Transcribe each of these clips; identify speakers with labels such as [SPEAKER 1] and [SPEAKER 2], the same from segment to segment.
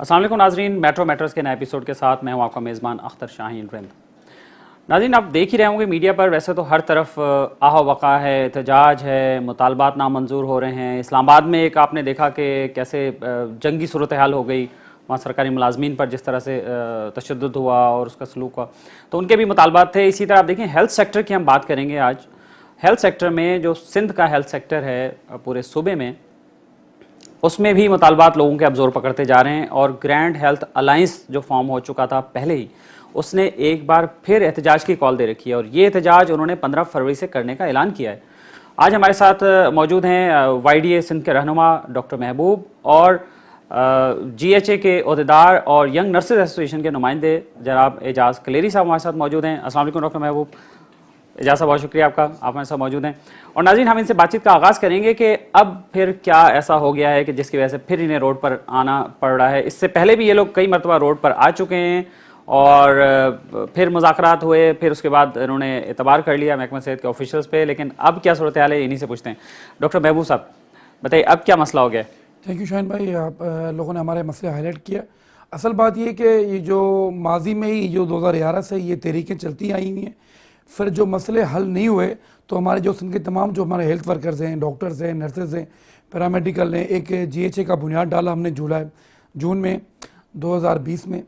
[SPEAKER 1] السلام علیکم ناظرین، میٹرو میٹرز کے نئے ایپیسوڈ کے ساتھ میں ہوں آپ کا میزبان اختر شاہین رند۔ ناظرین، آپ دیکھ ہی رہے ہوں گے میڈیا پر ویسے تو ہر طرف آہ و وقع ہے، احتجاج ہے، مطالبات نامنظور ہو رہے ہیں۔ اسلام آباد میں ایک آپ نے دیکھا کہ کیسے جنگی صورتحال ہو گئی، وہاں سرکاری ملازمین پر جس طرح سے تشدد ہوا اور اس کا سلوک ہوا، تو ان کے بھی مطالبات تھے۔ اسی طرح آپ دیکھیں ہیلتھ سیکٹر کی ہم بات کریں گے آج۔ ہیلتھ سیکٹر میں جو سندھ کا ہیلتھ سیکٹر ہے پورے صوبے میں، اس میں بھی مطالبات لوگوں کے اب زور پکڑتے جا رہے ہیں، اور گرینڈ ہیلتھ الائنس جو فارم ہو چکا تھا پہلے ہی، اس نے ایک بار پھر احتجاج کی کال دے رکھی ہے، اور یہ احتجاج انہوں نے 15 فروری سے کرنے کا اعلان کیا ہے۔ آج ہمارے ساتھ موجود ہیں وائی ڈی اے سندھ کے رہنما ڈاکٹر محبوب اور جی ایچ اے کے عہدیدار اور ینگ نرسز ایسوسی ایشن کے نمائندے جناب اعجاز کلیری صاحب ہمارے ساتھ موجود ہیں۔ السلام علیکم ڈاکٹر محبوب۔ اعجاز صاحب بہت شکریہ آپ کا، آپ ہمارے ساتھ موجود ہیں۔ اور ناظرین، ہم ان سے بات چیت کا آغاز کریں گے کہ اب پھر کیا ایسا ہو گیا ہے کہ جس کی وجہ سے پھر انہیں روڈ پر آنا پڑ رہا ہے۔ اس سے پہلے بھی یہ لوگ کئی مرتبہ روڈ پر آ چکے ہیں، اور پھر مذاکرات ہوئے، پھر اس کے بعد انہوں نے اعتبار کر لیا محکمہ صحت کے آفیشلز پہ، لیکن اب کیا صورتحال ہے انہی سے پوچھتے ہیں۔ ڈاکٹر محبوب صاحب بتائیے، اب کیا مسئلہ ہو گیا ہے؟
[SPEAKER 2] تھینک یو شاہین بھائی، آپ لوگوں نے ہمارے مسئلے ہائی لائٹ کیا۔ اصل بات یہ کہ یہ جو ماضی میں ہی جو 2011 سے یہ تحریکیں چلتی آئی ہوئی ہیں، پھر جو مسئلے حل نہیں ہوئے تو ہمارے جو سندھ کے تمام جو ہمارے ہیلتھ ورکرز ہیں، ڈاکٹرز ہیں، نرسز ہیں، پیرامیڈیکل نے ایک جی ایچ اے کا بنیاد ڈالا ہم نے جون میں 2020 میں،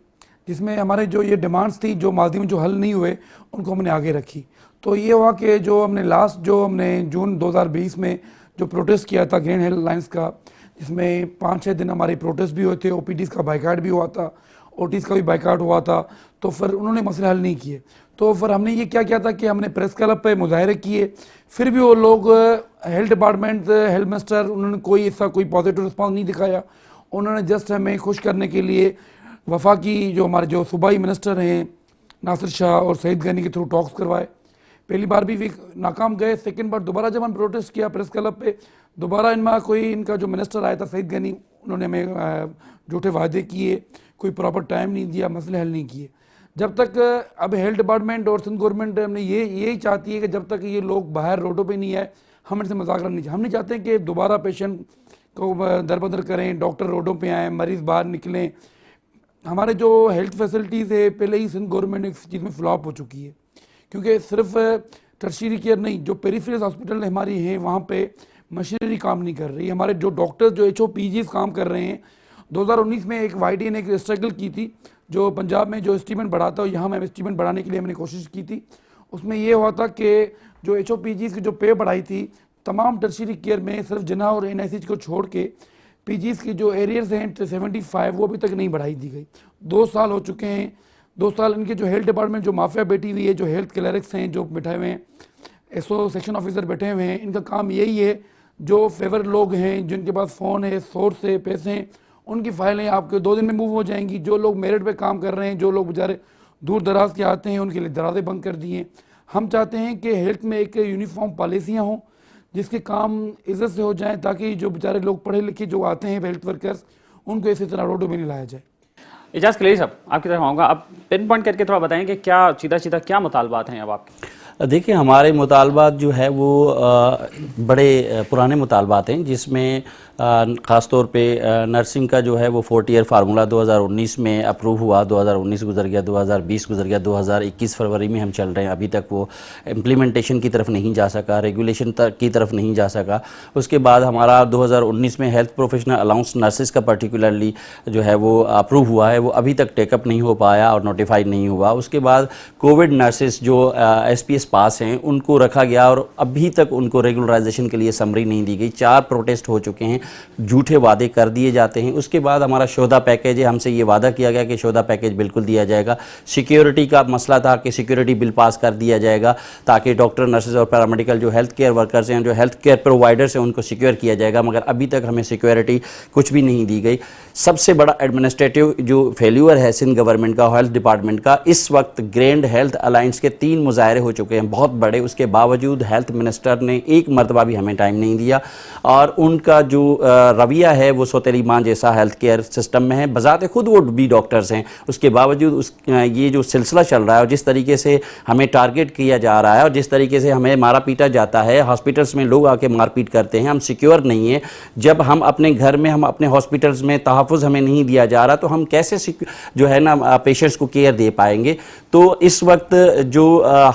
[SPEAKER 2] جس میں ہمارے جو یہ ڈیمانڈز تھی جو ماضی میں جو حل نہیں ہوئے ان کو ہم نے آگے رکھی۔ تو یہ ہوا کہ جو ہم نے لاسٹ جو ہم نے جون 2020 میں جو پروٹیسٹ کیا تھا گرینڈ ہیلتھ الائنس کا، جس میں 5-6 دن ہماری پروٹیسٹ بھی ہوئے تھے، او پی ڈیز کا بائیکاٹ بھی ہوا تھا، او ٹیز کا بھی بائیکاٹ ہوا تھا، تو پھر انہوں نے مسئلہ حل نہیں کیے۔ تو پھر ہم نے یہ کیا تھا کہ ہم نے پریس کلب پہ مظاہرے کیے، پھر بھی وہ لوگ ہیلتھ ڈپارٹمنٹ، ہیلتھ منسٹر، انہوں نے کوئی ایسا کوئی پازیٹیو رسپانس نہیں دکھایا۔ انہوں نے جسٹ ہمیں خوش کرنے کے لیے وفاقی جو ہمارے جو صوبائی منسٹر ہیں ناصر شاہ اور سعید غنی کے تھرو ٹاکس کروائے۔ پہلی بار بھی ناکام گئے، سیکنڈ بار دوبارہ جب ہم پروٹیسٹ کیا پریس کلب پہ، دوبارہ ان کا جو منسٹر آیا تھا سعید غنی، انہوں نے ہمیں جھوٹے وعدے کیے، کوئی پراپر ٹائم نہیں دیا، مسئلے حل نہیں کیے۔ جب تک اب ہیلتھ ڈپارٹمنٹ اور سندھ گورنمنٹ ہم نے یہی چاہتی ہے کہ جب تک یہ لوگ باہر روڈوں پہ نہیں آئے ہم ان سے مذاکرہ نہیں چاہتے۔ ہم نہیں چاہتے کہ دوبارہ پیشنٹ کو دربدر کریں، ڈاکٹر روڈوں پہ آئیں، مریض باہر نکلیں۔ ہمارے جو ہیلتھ فیسلٹیز ہے پہلے ہی سندھ گورنمنٹ اس چیز میں فلاپ ہو چکی ہے، کیونکہ صرف ٹرشیری کیئر نہیں، جو پیریفیرل ہاسپٹل ہماری ہیں وہاں پہ مشینری کام نہیں کر رہی۔ ہمارے جو ڈاکٹر جو ایچ او پی جیز کام کر رہے ہیں، 2019 میں ایک وائی ڈی نے ایک اسٹرگل کی تھی جو پنجاب میں جو اسٹیمنٹ بڑھاتا ہو، یہاں میں اسٹیمنٹ بڑھانے کے لیے ہم نے کوشش کی تھی۔ اس میں یہ ہوا تھا کہ جو ایچ او پی جیز کی جو پے بڑھائی تھی تمام ٹرشیری کیئر میں، صرف جناح اور این ایس ایچ کو چھوڑ کے پی جیز کی جو ایریئرز ہیں 75 وہ ابھی تک نہیں بڑھائی دی گئی۔ 2 سال ہو چکے ہیں، 2 سال ان کے جو ہیلتھ ڈپارٹمنٹ جو مافیا بیٹھی ہوئی ہے، جو ہیلتھ کلرکس ہیں جو بیٹھے ہوئے ہیں، ایس او سیکشن آفیسر بیٹھے ہوئے ہیں، ان کا کام یہی ہے، جو فیور لوگ ہیں جن کے پاس فون ہے، سورس ہے، پیسے ہیں، ان کی فائلیں آپ کے 2 دن میں موو ہو جائیں گی۔ جو لوگ میرٹ پہ کام کر رہے ہیں، جو لوگ بیچارے دور دراز کے آتے ہیں، ان کے لیے دروازے بند کر دیے۔ ہم چاہتے ہیں کہ ہیلتھ میں ایک یونیفارم پالیسیاں ہوں جس کے کام عزت سے ہو جائیں، تاکہ جو بیچارے لوگ پڑھے لکھے جو آتے ہیں ہیلتھ ورکرز، ان کو اسی طرح روڈوں میں نہیں لایا جائے۔
[SPEAKER 1] اعجاز کلیری صاحب آپ کی طرف آؤں گا، آپ پن پوائنٹ کر کے تھوڑا بتائیں کہ کیا سیدھا کیا مطالبات ہیں اب آپ کے؟
[SPEAKER 3] دیکھیں، ہمارے مطالبات جو ہے وہ بڑے پرانے مطالبات ہیں، جس میں خاص طور پہ نرسنگ کا جو ہے وہ 40 ایئر فارمولہ 2019 میں اپروو ہوا، 2019 گزر گیا، 2020 گزر گیا، 2021 فروری میں ہم چل رہے ہیں، ابھی تک وہ امپلیمنٹیشن کی طرف نہیں جا سکا، ریگولیشن کی طرف نہیں جا سکا۔ اس کے بعد ہمارا 2019 میں ہیلتھ پروفیشنل الاؤنس نرسز کا پرٹیکولرلی جو ہے وہ اپروو ہوا ہے، وہ ابھی تک ٹیک اپ نہیں ہو پایا اور نوٹیفائی نہیں ہوا۔ اس کے بعد کووڈ نرسز جو ایس پی ایس پاس ہیں ان کو رکھا گیا، اور ابھی تک ان کو ریگولرائزیشن کے لیے سمری نہیں دی گئی۔ 4 پروٹیسٹ ہو چکے ہیں، جھوٹے وعدے کر دیے جاتے ہیں۔ اس کے بعد ہمارا شہدا پیکیج ہے، ہم سے یہ وعدہ کیا گیا کہ شہدا پیکیج بالکل دیا جائے گا۔ سیکیورٹی کا مسئلہ تھا کہ سیکیورٹی بل پاس کر دیا جائے گا تاکہ ڈاکٹر، نرسز اور پیرامیڈیکل جو ہیلتھ کیئر ورکرز ہیں، جو ہیلتھ کیئر پرووائڈرز ہیں، ان کو سیکیور کیا جائے گا، مگر ابھی تک ہمیں سیکیورٹی کچھ بھی نہیں دی گئی۔ سب سے بڑا ایڈمنسٹریٹو جو فیلیور ہے سندھ گورنمنٹ کا، ہیلتھ ڈپارٹمنٹ کا، اس وقت گرینڈ ہیلتھ الائنس کے 3 مظاہرے ہو چکے ہیں بہت بڑے، اس کے باوجود ہیلتھ منسٹر نے ایک مرتبہ بھی ہمیں ٹائم نہیں دیا، اور ان کا جو رویہ ہے وہ سوتیلی ماں جیسا ہیلتھ کیئر سسٹم میں ہے. بذات خود وہ بھی ڈاکٹرز ہیں, اس کے باوجود یہ جو سلسلہ چل رہا ہے اور جس طریقے سے ہمیں ٹارگٹ کیا جا رہا ہے اور جس طریقے سے ہمیں مارا پیٹا جاتا ہے, ہاسپٹلس میں لوگ آ کے مار پیٹ کرتے ہیں, ہم سیکیور نہیں ہیں. جب ہم اپنے گھر میں, ہم اپنے ہاسپٹلس میں تحفظ ہمیں نہیں دیا جا رہا, تو ہم کیسے جو ہے نا پیشنٹس کو کیئر دے پائیں گے. تو اس وقت جو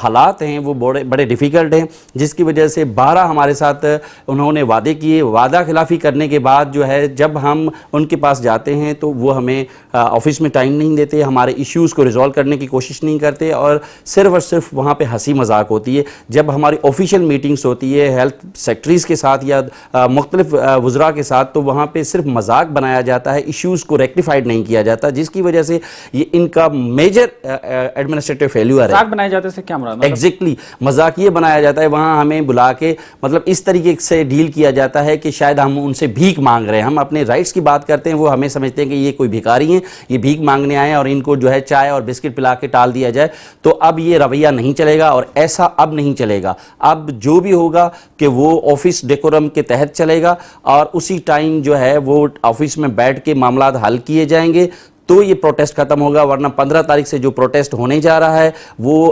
[SPEAKER 3] حالات ہیں وہ بڑے ڈیفیکلٹ ہیں, جس کی وجہ سے 12 ہمارے ساتھ انہوں نے وعدے کیے. وعدہ خلافی کرنے کے بعد جو ہے جب ہم ان کے پاس جاتے ہیں تو وہ ہمیں آفس میں ٹائم نہیں دیتے, ہمارے ایشوز کو ریزالو کرنے کی کوشش نہیں کرتے, اور صرف وہاں پہ ہنسی مذاق ہوتی ہے. جب ہماری آفیشیل میٹنگز ہوتی ہے ہیلتھ سیکٹریز کے ساتھ یا مختلف وزراء کے ساتھ, تو وہاں پہ صرف مذاق بنایا جاتا ہے, ایشوز کو ریکٹیفائڈ نہیں کیا جاتا, جس کی وجہ سے یہ ان کا میجر ایڈمنسٹریٹو فیلیور ہے.
[SPEAKER 1] مذاق بنائے جاتے سے کیا مراد؟
[SPEAKER 3] ایگزیکٹلی مذاق یہ بنایا جاتا ہے, وہاں ہمیں بلا کے مطلب اس طریقے سے ڈیل کیا جاتا ہے کہ شاید ہم ان سے بھیک مانگ رہے ہیں. ہم اپنے رائٹس کی بات کرتے ہیں, وہ ہمیں سمجھتے ہیں کہ یہ کوئی بھیکاری ہیں, یہ بھیک مانگنے آئے ہیں اور ان کو جو ہے چائے اور بسکٹ پلا کے ٹال دیا جائے. تو اب یہ رویہ نہیں چلے گا, اور ایسا اب نہیں چلے گا. اب جو بھی ہوگا کہ وہ آفس ڈیکورم کے تحت چلے گا, اور اسی ٹائم جو ہے وہ آفس میں بیٹھ کے معاملات حل کیے جائیں گے, تو یہ پروٹیسٹ ختم ہوگا. ورنہ 15 تاریخ سے جو پروٹیسٹ ہونے جا رہا ہے وہ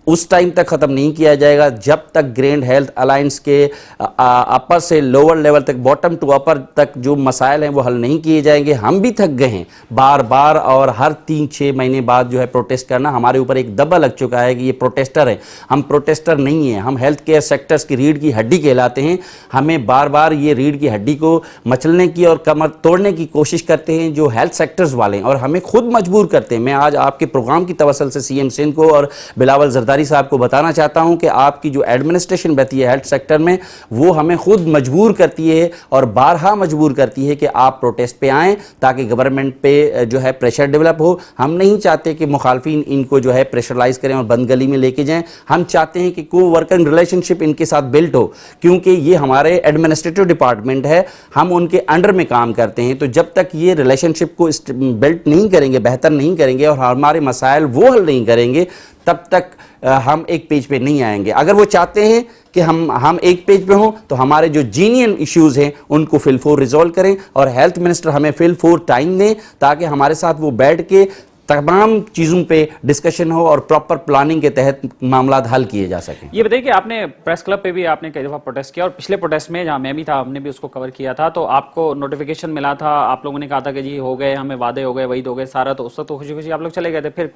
[SPEAKER 3] اس ٹائم تک ختم نہیں کیا جائے گا جب تک گرینڈ ہیلتھ الائنس کے اپر سے لوور لیول تک, باٹم ٹو اپر تک جو مسائل ہیں وہ حل نہیں کیے جائیں گے. ہم بھی تھک گئے ہیں بار بار, اور ہر 3-6 مہینے بعد جو ہے پروٹیسٹ کرنا. ہمارے اوپر ایک دبا لگ چکا ہے کہ یہ پروٹیسٹر ہیں. ہم پروٹیسٹر نہیں ہیں, ہم ہیلتھ کیئر سیکٹرز کی ریڑھ کی ہڈی کہلاتے ہیں. ہمیں بار بار یہ ریڑھ کی ہڈی کو مچلنے کی اور کمر توڑنے کی کوشش کرتے ہیں جو ہیلتھ سیکٹرز والے ہیں, اور ہمیں خود مجبور کرتے ہیں. میں آج آپ کے پروگرام کی توسل سے سی ایم سندھ کو اور بلاول زرداری صاحب کو بتانا چاہتا ہوں کہ آپ کی جو ایڈمنسٹریشن بہتی ہے ہیلتھ سیکٹر میں, وہ ہمیں خود مجبور کرتی ہے اور بارہا مجبور کرتی ہے کہ آپ پروٹیسٹ پہ آئیں تاکہ گورنمنٹ پہ جو ہے پریشر ڈیولپ ہو. ہم نہیں چاہتے کہ مخالفین ان کو جو ہے پریشرلائز کریں اور بند گلی میں لے کے جائیں. ہم چاہتے ہیں کہ کو ورکنگ ریلیشن شپ ان کے ساتھ بلٹ ہو, کیونکہ یہ ہمارے ایڈمنسٹریٹو ڈپارٹمنٹ ہے, ہم ان کے انڈر میں کام کرتے ہیں. تو جب تک یہ ریلیشن شپ کو بلٹ نہیں کریں گے, بہتر نہیں کریں گے, اور ہمارے مسائل وہ حل نہیں کریں گے, تب تک ہم ایک پیج پہ نہیں آئیں گے. اگر وہ چاہتے ہیں کہ ہم ایک پیج پہ ہوں تو ہمارے جو جینین ایشوز ہیں ان کو فل فور ریزالو کریں, اور ہیلتھ منسٹر ہمیں فل فور ٹائم دیں تاکہ ہمارے ساتھ وہ بیٹھ کے تمام چیزوں پہ ڈسکشن ہو اور پراپر پلاننگ کے تحت معاملات حل کیے جا سکیں.
[SPEAKER 1] یہ بتائیے کہ آپ نے پریس کلب پہ بھی آپ نے کئی دفعہ پروٹیسٹ کیا, اور پچھلے پروٹیسٹ میں جہاں میں بھی تھا ہم نے بھی اس کو کور کیا تھا, تو آپ کو نوٹیفیکیشن ملا تھا, آپ لوگوں نے کہا تھا کہ جی ہو گئے, ہمیں وعدے ہو گئے, وعید ہو گئے سارا, تو اس وقت تو خوشی خوشی آپ لوگ چلے گئے تھے. پھر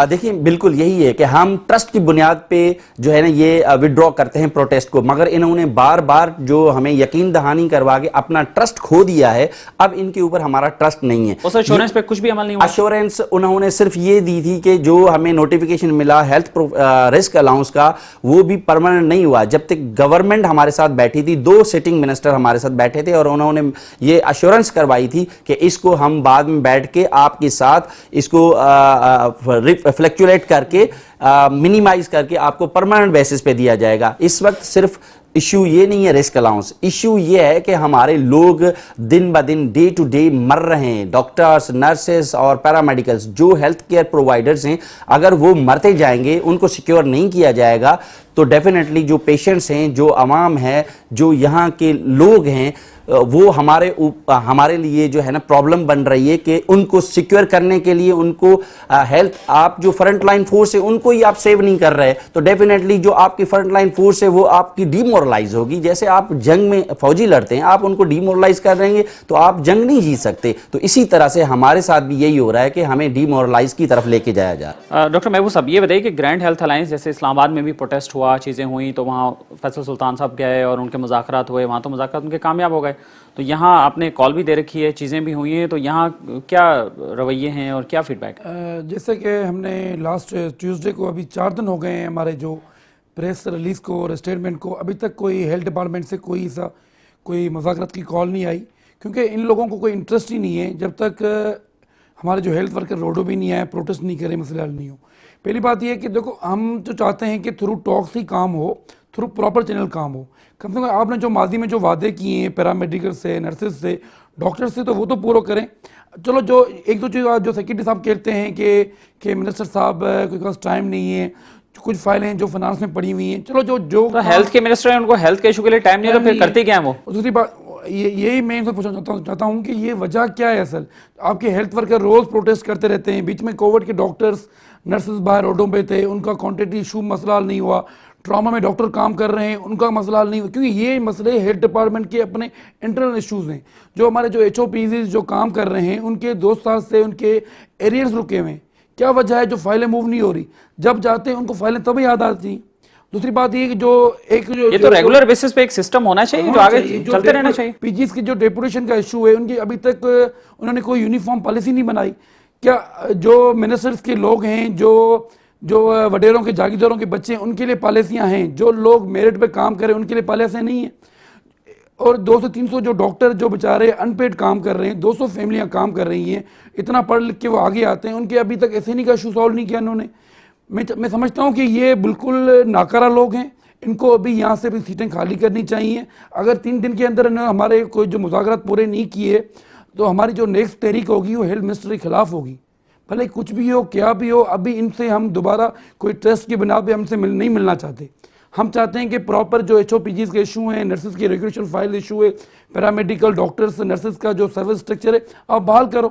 [SPEAKER 3] دیکھیں بالکل یہی ہے کہ ہم ٹرسٹ کی بنیاد پہ جو ہے نا یہ وڈرا کرتے ہیں پروٹیسٹ کو, مگر انہوں نے بار بار جو ہمیں یقین دہانی کروا کے اپنا ٹرسٹ کھو دیا ہے. اب ان کے اوپر ہمارا ٹرسٹ نہیں ہے.
[SPEAKER 1] اس ایشورنس پہ کچھ بھی عمل نہیں ہوا.
[SPEAKER 3] ایشورنس انہوں نے صرف یہ دی تھی کہ جو ہمیں نوٹیفیکیشن ملا ہیلتھ رسک الاؤنس کا, وہ بھی پرماننٹ نہیں ہوا جب تک گورنمنٹ ہمارے ساتھ بیٹھی تھی. 2 سٹنگ منسٹر ہمارے ساتھ بیٹھے تھے اور انہوں نے یہ ایشورنس کروائی تھی کہ اس کو ہم بعد میں بیٹھ کے آپ کے ساتھ اس کو فلیکچولیٹ کر کے منیمائز کر کے آپ کو پرماننٹ بیسس پہ دیا جائے گا. اس وقت صرف ایشو یہ نہیں ہے رسک الاؤنس, ایشو یہ ہے کہ ہمارے لوگ دن بہ دن ڈے ٹو ڈے مر رہے ہیں. ڈاکٹرز, نرسز اور پیرامیڈیکلز جو ہیلتھ کیئر پرووائڈرز ہیں, اگر وہ مرتے جائیں گے, ان کو سیکیور نہیں کیا جائے گا, تو ڈیفینیٹلی جو پیشنٹس ہیں, جو عوام ہے, جو یہاں کے لوگ ہیں, وہ ہمارے لیے جو ہے نا پرابلم بن رہی ہے کہ ان کو سیکیور کرنے کے لیے ان کو ہیلتھ, آپ جو فرنٹ لائن فورس ہے ان کو ہی آپ سیو نہیں کر رہے, تو ڈیفینیٹلی جو آپ کی فرنٹ لائن فورس ہے وہ آپ کی ڈی مورلائز ہوگی. جیسے آپ جنگ میں فوجی لڑتے ہیں, آپ ان کو ڈی مورلائز کر رہے ہیں تو آپ جنگ نہیں جیت سکتے. تو اسی طرح سے ہمارے ساتھ بھی یہی ہو رہا ہے کہ ہمیں ڈی مورلائز کی طرف لے کے جایا جا رہا ہے.
[SPEAKER 1] ڈاکٹر محبوب صاحب یہ بتائیے کہ گرینڈ ہیلتھ الائنس جیسے اسلام آباد میں بھی پروٹیسٹ ہوا, چیزیں ہوئیں, تو وہاں فیصل سلطان صاحب گئے اور ان کے مذاکرات ہوئے, وہاں تو مذاکرات ان کے کامیاب ہو گئے, تو یہاں آپ نے کال بھی دے رکھی ہے, چیزیں بھی ہوئی ہیں, تو یہاں کیا رویے ہیں اور کیا فیڈ بیک؟
[SPEAKER 2] جیسے کہ ہم نے لاسٹ ٹیوزڈے کو, ابھی 4 دن ہو گئے ہیں ہمارے جو پریس ریلیز کو اور اسٹیٹمنٹ کو, ابھی تک کوئی ہیلتھ ڈپارٹمنٹ سے کوئی مذاکرات کی کال نہیں آئی, کیونکہ ان لوگوں کو کوئی انٹرسٹ ہی نہیں ہے. جب تک ہمارے جو ہیلتھ ورکر روڈوں بھی نہیں آئے, پروٹیسٹ نہیں کرے, مسئلہ حل نہیں ہو. پہلی بات یہ ہے کہ دیکھو, ہم جو چاہتے ہیں کہ تھرو ٹاکس ہی کام ہو, تھرو پراپر چینل کام ہو. کم سے کم آپ نے جو ماضی میں جو وعدے کیے ہیں پیرامیڈیکل سے, نرسز سے, ڈاکٹر سے, تو وہ تو پورا کریں. چلو جو 1-2 چیز جو سیکرٹری صاحب کہتے ہیں کہ منسٹر صاحب کوئی پاس ٹائم نہیں ہے, کچھ فائلیں ہیں جو فنانس میں پڑی ہوئی ہیں, چلو جو
[SPEAKER 1] ہیلتھ کے منسٹر ہیں ان کو ہیلتھ کے ایشو کے لیے ٹائم نہیں ہے, تو پھر کرتے کیا ہیں وہ؟
[SPEAKER 2] دوسری بات یہی میں ان سے پوچھنا چاہتا ہوں کہ یہ وجہ کیا ہے اصل. آپ کے ہیلتھ ورکر روز پروٹیسٹ کرتے رہتے ہیں, بیچ میں کووڈ کے ڈاکٹرز نرسز باہر روڈوں پہ تھے, ان کا کانٹریکٹ ایشو مسئلہ حل نہیں ہوا. ٹراما میں ڈاکٹر کام کر رہے ہیں, ان کا مسئلہ حل نہیں ہوا, کیونکہ یہ مسئلے ہیلتھ ڈپارٹمنٹ کے اپنے انٹرنل ایشوز ہیں. جو ہمارے جو ایچ او پیز جو کام کر رہے ہیں ان کے 2 سال سے ان کے ایریئرز رکے ہوئے ہیں. کیا وجہ ہے جو فائلیں موو نہیں ہو رہی؟ جب جاتے ہیں ان کو فائلیں تب یاد آتی ہیں. دوسری بات یہ کہ
[SPEAKER 1] یہ تو ریگولر بیسس پہ ایک سسٹم ہونا چاہیے جو آگے چلتے رہنا چاہیے.
[SPEAKER 2] پی جیز کی جو ڈیپوٹیشن کا ایشو ہے, ان کی ابھی تک انہوں نے کوئی یونیفارم پالیسی نہیں بنائی. کیا جو منسٹرز کے لوگ ہیں, جو وڈیروں کے جاگیرداروں کے بچے ہیں, ان کے لیے پالیسیاں ہیں؟ جو لوگ میرٹ پہ کام کریں ان کے لیے پالیسیاں نہیں ہیں. اور 200-300 جو ڈاکٹر جو بیچارے ان پیڈ کام کر رہے ہیں, 200 فیملیاں کام کر رہی ہیں, اتنا پڑھ لکھ کے وہ آگے آتے ہیں, ان کے ابھی تک ایسے نہیں کا ایشو سالو نہیں کیا انہوں نے. میں سمجھتا ہوں کہ یہ بالکل ناکارہ لوگ ہیں, ان کو ابھی یہاں سے بھی سیٹیں خالی کرنی چاہیے. اگر 3 دن کے اندر انہوں نے ہمارے کوئی جو مذاکرات پورے نہیں کیے تو ہماری جو نیکسٹ تحریک ہوگی وہ ہیلتھ منسٹر کے خلاف ہوگی. بھلے کچھ بھی ہو کیا بھی ہو, ابھی ان سے ہم دوبارہ کوئی ٹرسٹ کی بنا پہ ہم سے نہیں ملنا چاہتے. ہم چاہتے ہیں کہ پراپر جو ایچ او پی جیز کے ایشو ہیں, نرسز کی ریگولیشن فائل ایشو ہے, پیرامیڈیکل ڈاکٹرز نرسز کا جو سروس اسٹرکچر ہے آپ بحال کرو.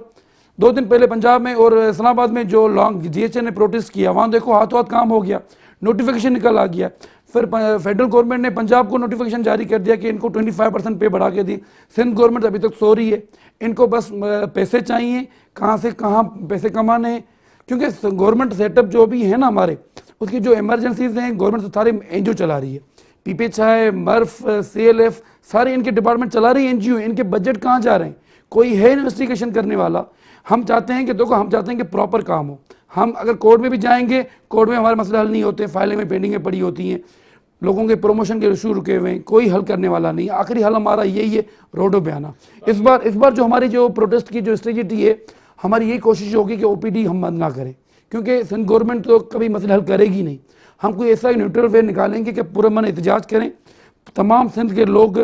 [SPEAKER 2] 2 دن پہلے پنجاب میں اور اسلام آباد میں جو لانگ جی ایچ اے نے پروٹیسٹ کیا, وہاں دیکھو ہاتھوں ہاتھ کام ہو گیا, نوٹیفیکیشن نکل آ گیا. پھر فیڈرل گورنمنٹ نے پنجاب کو نوٹیفیکیشن جاری کر دیا کہ ان کو 25% پے بڑھا کے دی. سندھ گورنمنٹ ابھی تک سو رہی ہے, ان کو بس پیسے چاہیے, کہاں سے کہاں پیسے کمانے ہیں. کیونکہ گورنمنٹ سیٹ اپ جو بھی ہے نا ہمارے, اس کی جو ایمرجنسیز ہیں گورنمنٹ سارے این جی او چلا رہی ہے. پی پی ایچ آئی, مرف, سی ایل ایف, سارے ان کے ڈپارٹمنٹ چلا رہی ہیں این جی او. ان کے بجٹ کہاں جا رہے ہیں؟ کوئی ہے انویسٹیگیشن کرنے والا؟ ہم چاہتے ہیں کہ دیکھو, ہم چاہتے ہیں کہ پراپر کام ہو. ہم اگر کورٹ میں بھی جائیں گے, کورٹ میں ہمارے مسئلے حل نہیں ہوتے, فائلیں میں پینڈنگیں پڑی ہوتی ہیں, لوگوں کے پروموشن کے ایشو رکے ہوئے ہیں, کوئی حل کرنے والا نہیں. آخری حل ہمارا یہی ہے, روڈوں پہ آنا. اس بار جو ہماری جو پروٹیسٹ کی جو اسٹریٹجی ہے, ہماری یہی کوشش ہوگی کہ او پی ڈی ہم بند نہ کریں, کیونکہ سندھ گورنمنٹ تو کبھی مسئلہ حل کرے گی نہیں. ہم کوئی ایسا نیوٹرل وے نکالیں گے کہ پرامن احتجاج کریں, تمام سندھ کے لوگ.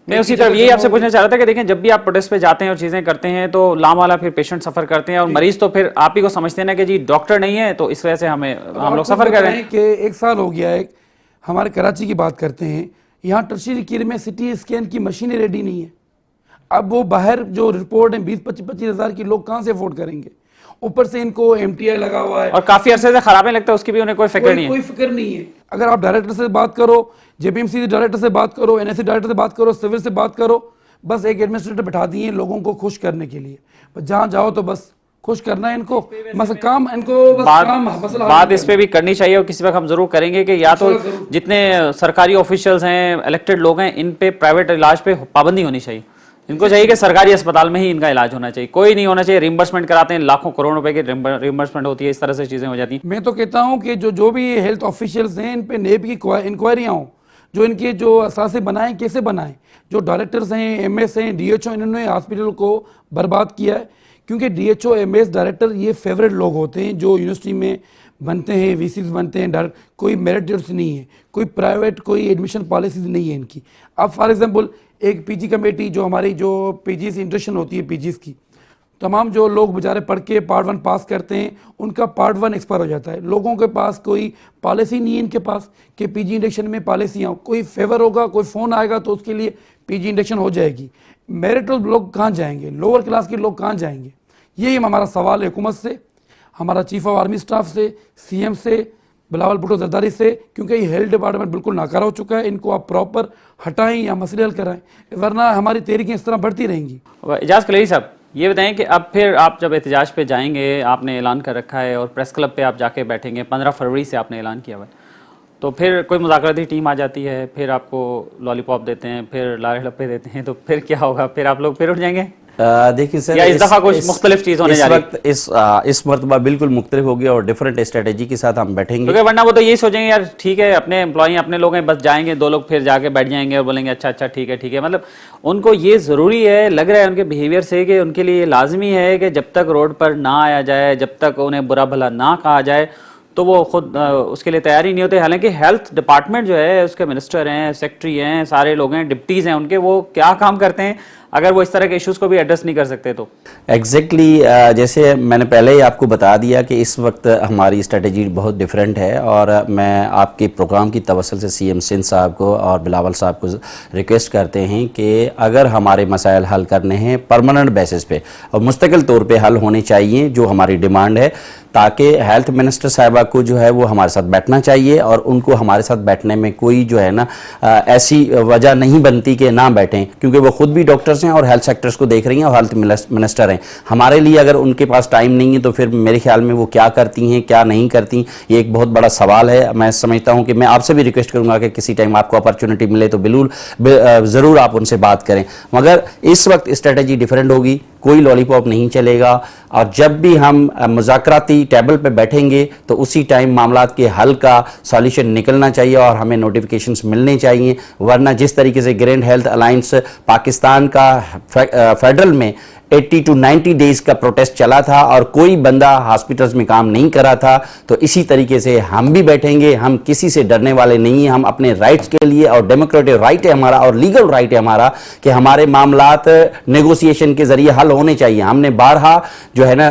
[SPEAKER 1] میں اسی طرف یہی آپ سے پوچھنا چاہ رہا تھا کہ دیکھیں, جب بھی آپ پروٹیسٹ پہ جاتے ہیں اور چیزیں کرتے ہیں تو لامالا پھر پیشنٹ سفر کرتے ہیں, اور مریض تو پھر آپ ہی کو سمجھتے ہیں نا کہ جی ڈاکٹر نہیں ہے, تو اس وجہ سے ہم لوگ سفر کر رہے ہیں.
[SPEAKER 2] کہ 1 سال ہو گیا ہے, ہمارے کراچی کی بات کرتے ہیں, یہاں ٹرشیری کیئر میں سٹی اسکین کی مشینیں ریڈی نہیں ہیں. اب وہ باہر جو رپورٹ ہیں 20-25 ہزار کی, لوگ کہاں سے افورڈ کریں گے؟ اوپر سے ان کو ایم ٹی آئی لگا ہوا ہے,
[SPEAKER 1] اور کافی عرصے سے خرابیں لگتا ہے, اس کی بھی انہیں کوئی فکر نہیں ہے.
[SPEAKER 2] کوئی فکر نہیں ہے. اگر آپ ڈائریکٹر سے بات کرو, جے پی ایم سی ڈائریکٹر سے بات کرو, این ایس سی ڈائریکٹر سے بات کرو, سول سے بات کرو, بس ایک ایڈمنسٹریٹر بٹھا دیے لوگوں کو خوش کرنے کے لیے. جہاں جاؤ تو بس خوش کرنا ہے ان کو, کام ان کو
[SPEAKER 1] بات اس پہ بھی کرنی چاہیے, اور کسی وقت ہم ضرور کریں گے کہ یا تو جتنے سرکاری آفیشیلز ہیں, الیکٹڈ لوگ ہیں, ان پہ پرائیویٹ علاج پہ پابندی ہونی چاہیے. ان کو چاہیے کہ سرکاری اسپتال میں ہی ان کا علاج ہونا چاہیے, کوئی نہیں ہونا چاہیے. ریمبرسمنٹ کراتے ہیں, لاکھوں کروڑ روپے کی ریمبرسمنٹ ہوتی ہے, اس طرح سے چیزیں ہو جاتی ہیں.
[SPEAKER 2] میں تو کہتا ہوں کہ جو بھی ہیلتھ آفیشیلز ہیں, ان پہ نیب کی انکوائریاں ہوں, جو ان کے جو اثاثے بنائیں کیسے بنائیں. جو ڈائریکٹرز ہیں, ایم ایس ہیں, ڈی ایچ او, انہوں نے ہاسپٹل کو برباد کیا ہے. کیونکہ D H O, M S, director یہ فیوریٹ لوگ ہوتے ہیں جو یونیورسٹی میں بنتے ہیں, وی سیز بنتے ہیں. کوئی میرٹس نہیں ہے, کوئی پرائیویٹ کوئی ایڈمیشن پالیسیز نہیں ہے ان کی. اب فار ایگزامپل ایک پی جی کمیٹی جو ہماری جو پی جی سے انٹریکشن ہوتی ہے, پی جیز کی تمام جو لوگ بیچارے پڑھ کے پارٹ 1 پاس کرتے ہیں, ان کا پارٹ 1 ایکسپائر ہو جاتا ہے. لوگوں کے پاس کوئی پالیسی نہیں ہے ان کے پاس کہ پی جی انڈکشن میں پالیسیاں, کوئی فیور ہوگا, کوئی فون آئے گا تو اس کے لیے پی جی انڈکشن ہو جائے گی. میرٹل لوگ کہاں جائیں گے, لوور کلاس کے لوگ کہاں جائیں گے؟ یہی ہمارا سوال ہے حکومت سے, ہمارا چیف آف آرمی اسٹاف سے, سی ایم سے, بلاول بھٹو زرداری سے, کیونکہ یہ ہیلتھ ڈپارٹمنٹ بالکل ناکارہ ہو چکا ہے. ان کو آپ پراپر ہٹائیں یا مسئلے حل کرائیں, ورنہ ہماری تحریکیں اس طرح بڑھتی رہیں گی.
[SPEAKER 1] اعجاز کلیری صاحب, یہ بتائیں کہ اب پھر آپ جب احتجاج پہ جائیں گے, آپ نے اعلان کر رکھا ہے اور پریس کلب پہ آپ جا کے بیٹھیں گے, 15 فروری سے آپ نے اعلان کیا ہوا ہے, تو پھر کوئی مذاکراتی ٹیم آ جاتی ہے, پھر آپ کو لالی پاپ دیتے ہیں, پھر لارے لپے دیتے ہیں, تو پھر کیا ہوگا؟ پھر آپ لوگ پھر اٹھ جائیں گے
[SPEAKER 3] دیکھیے سر,
[SPEAKER 1] یا اس دفعہ کچھ مختلف چیز ہونے جا رہی ہے؟
[SPEAKER 3] اس مرتبہ بالکل مختلف ہوگی اور ڈیفرنٹ اسٹریٹجی کے ساتھ ہم بیٹھیں گے.
[SPEAKER 1] کیونکہ ورنہ وہ تو یہی سوچیں گے یار ٹھیک ہے, اپنے امپلائی اپنے لوگ ہیں, بس جائیں گے 2 لوگ, پھر جا کے بیٹھ جائیں گے اور بولیں گے اچھا ٹھیک ہے. مطلب ان کو یہ ضروری ہے, لگ رہا ہے ان کے بیہیویئر سے, کہ ان کے لیے لازمی ہے کہ جب تک روڈ پر نہ آیا جائے, جب تک انہیں برا بھلا نہ کہا جائے, تو وہ خود اس کے لیے تیار ہی نہیں ہوتے. حالانکہ ہیلتھ ڈپارٹمنٹ جو ہے اس کے منسٹر ہیں, سیکٹری ہیں, سارے لوگ ہیں, ڈپٹیز ہیں ان کے, وہ کیا کام کرتے ہیں اگر وہ اس طرح کے ایشوز کو بھی ایڈریس نہیں کر سکتے تو؟
[SPEAKER 3] ایگزیکٹلی جیسے میں نے پہلے ہی آپ کو بتا دیا کہ اس وقت ہماری اسٹریٹجی بہت ڈیفرنٹ ہے، اور میں آپ کے پروگرام کی توسل سے سی ایم سندھ صاحب کو اور بلاول صاحب کو ریکویسٹ کرتے ہیں کہ اگر ہمارے مسائل حل کرنے ہیں پرماننٹ بیسس پہ اور مستقل طور پہ حل ہونے چاہیے جو ہماری ڈیمانڈ ہے، تاکہ ہیلتھ منسٹر صاحبہ کو جو ہے وہ ہمارے ساتھ بیٹھنا چاہیے، اور ان کو ہمارے ساتھ بیٹھنے میں کوئی جو ہے نا ایسی وجہ نہیں بنتی کہ نہ بیٹھیں، کیونکہ وہ خود بھی ڈاکٹرز ہیں اور ہیلتھ سیکٹرز کو دیکھ رہی ہیں اور ہیلتھ منسٹر ہیں۔ ہمارے لیے اگر ان کے پاس ٹائم نہیں ہے تو پھر میرے خیال میں وہ کیا کرتی ہیں کیا نہیں کرتی، یہ ایک بہت بڑا سوال ہے۔ میں سمجھتا ہوں کہ میں آپ سے بھی ریکویسٹ کروں گا کہ کسی ٹائم آپ کو اپرچونٹی ملے تو ضرور آپ ان سے بات کریں، مگر اس وقت اسٹریٹجی ڈیفرنٹ ہوگی، کوئی لالی پاپ نہیں چلے گا، اور جب بھی ہم مذاکراتی ٹیبل پہ بیٹھیں گے تو اسی ٹائم معاملات کے حل کا سالیوشن نکلنا چاہیے اور ہمیں نوٹیفیکیشنز ملنے چاہیے، ورنہ جس طریقے سے گرینڈ ہیلتھ الائنس پاکستان کا فیڈرل میں 80 to 90 ڈیز کا پروٹیسٹ چلا تھا اور کوئی بندہ ہاسپٹلز میں کام نہیں کرا تھا، تو اسی طریقے سے ہم بھی بیٹھیں گے۔ ہم کسی سے ڈرنے والے نہیں ہیں، ہم اپنے رائٹس کے لیے، اور ڈیموکریٹک رائٹ ہے ہمارا اور لیگل رائٹ ہے ہمارا کہ ہمارے معاملات نیگوسیشن کے ذریعے حل ہونے چاہیے۔ ہم نے بارہا جو ہے نا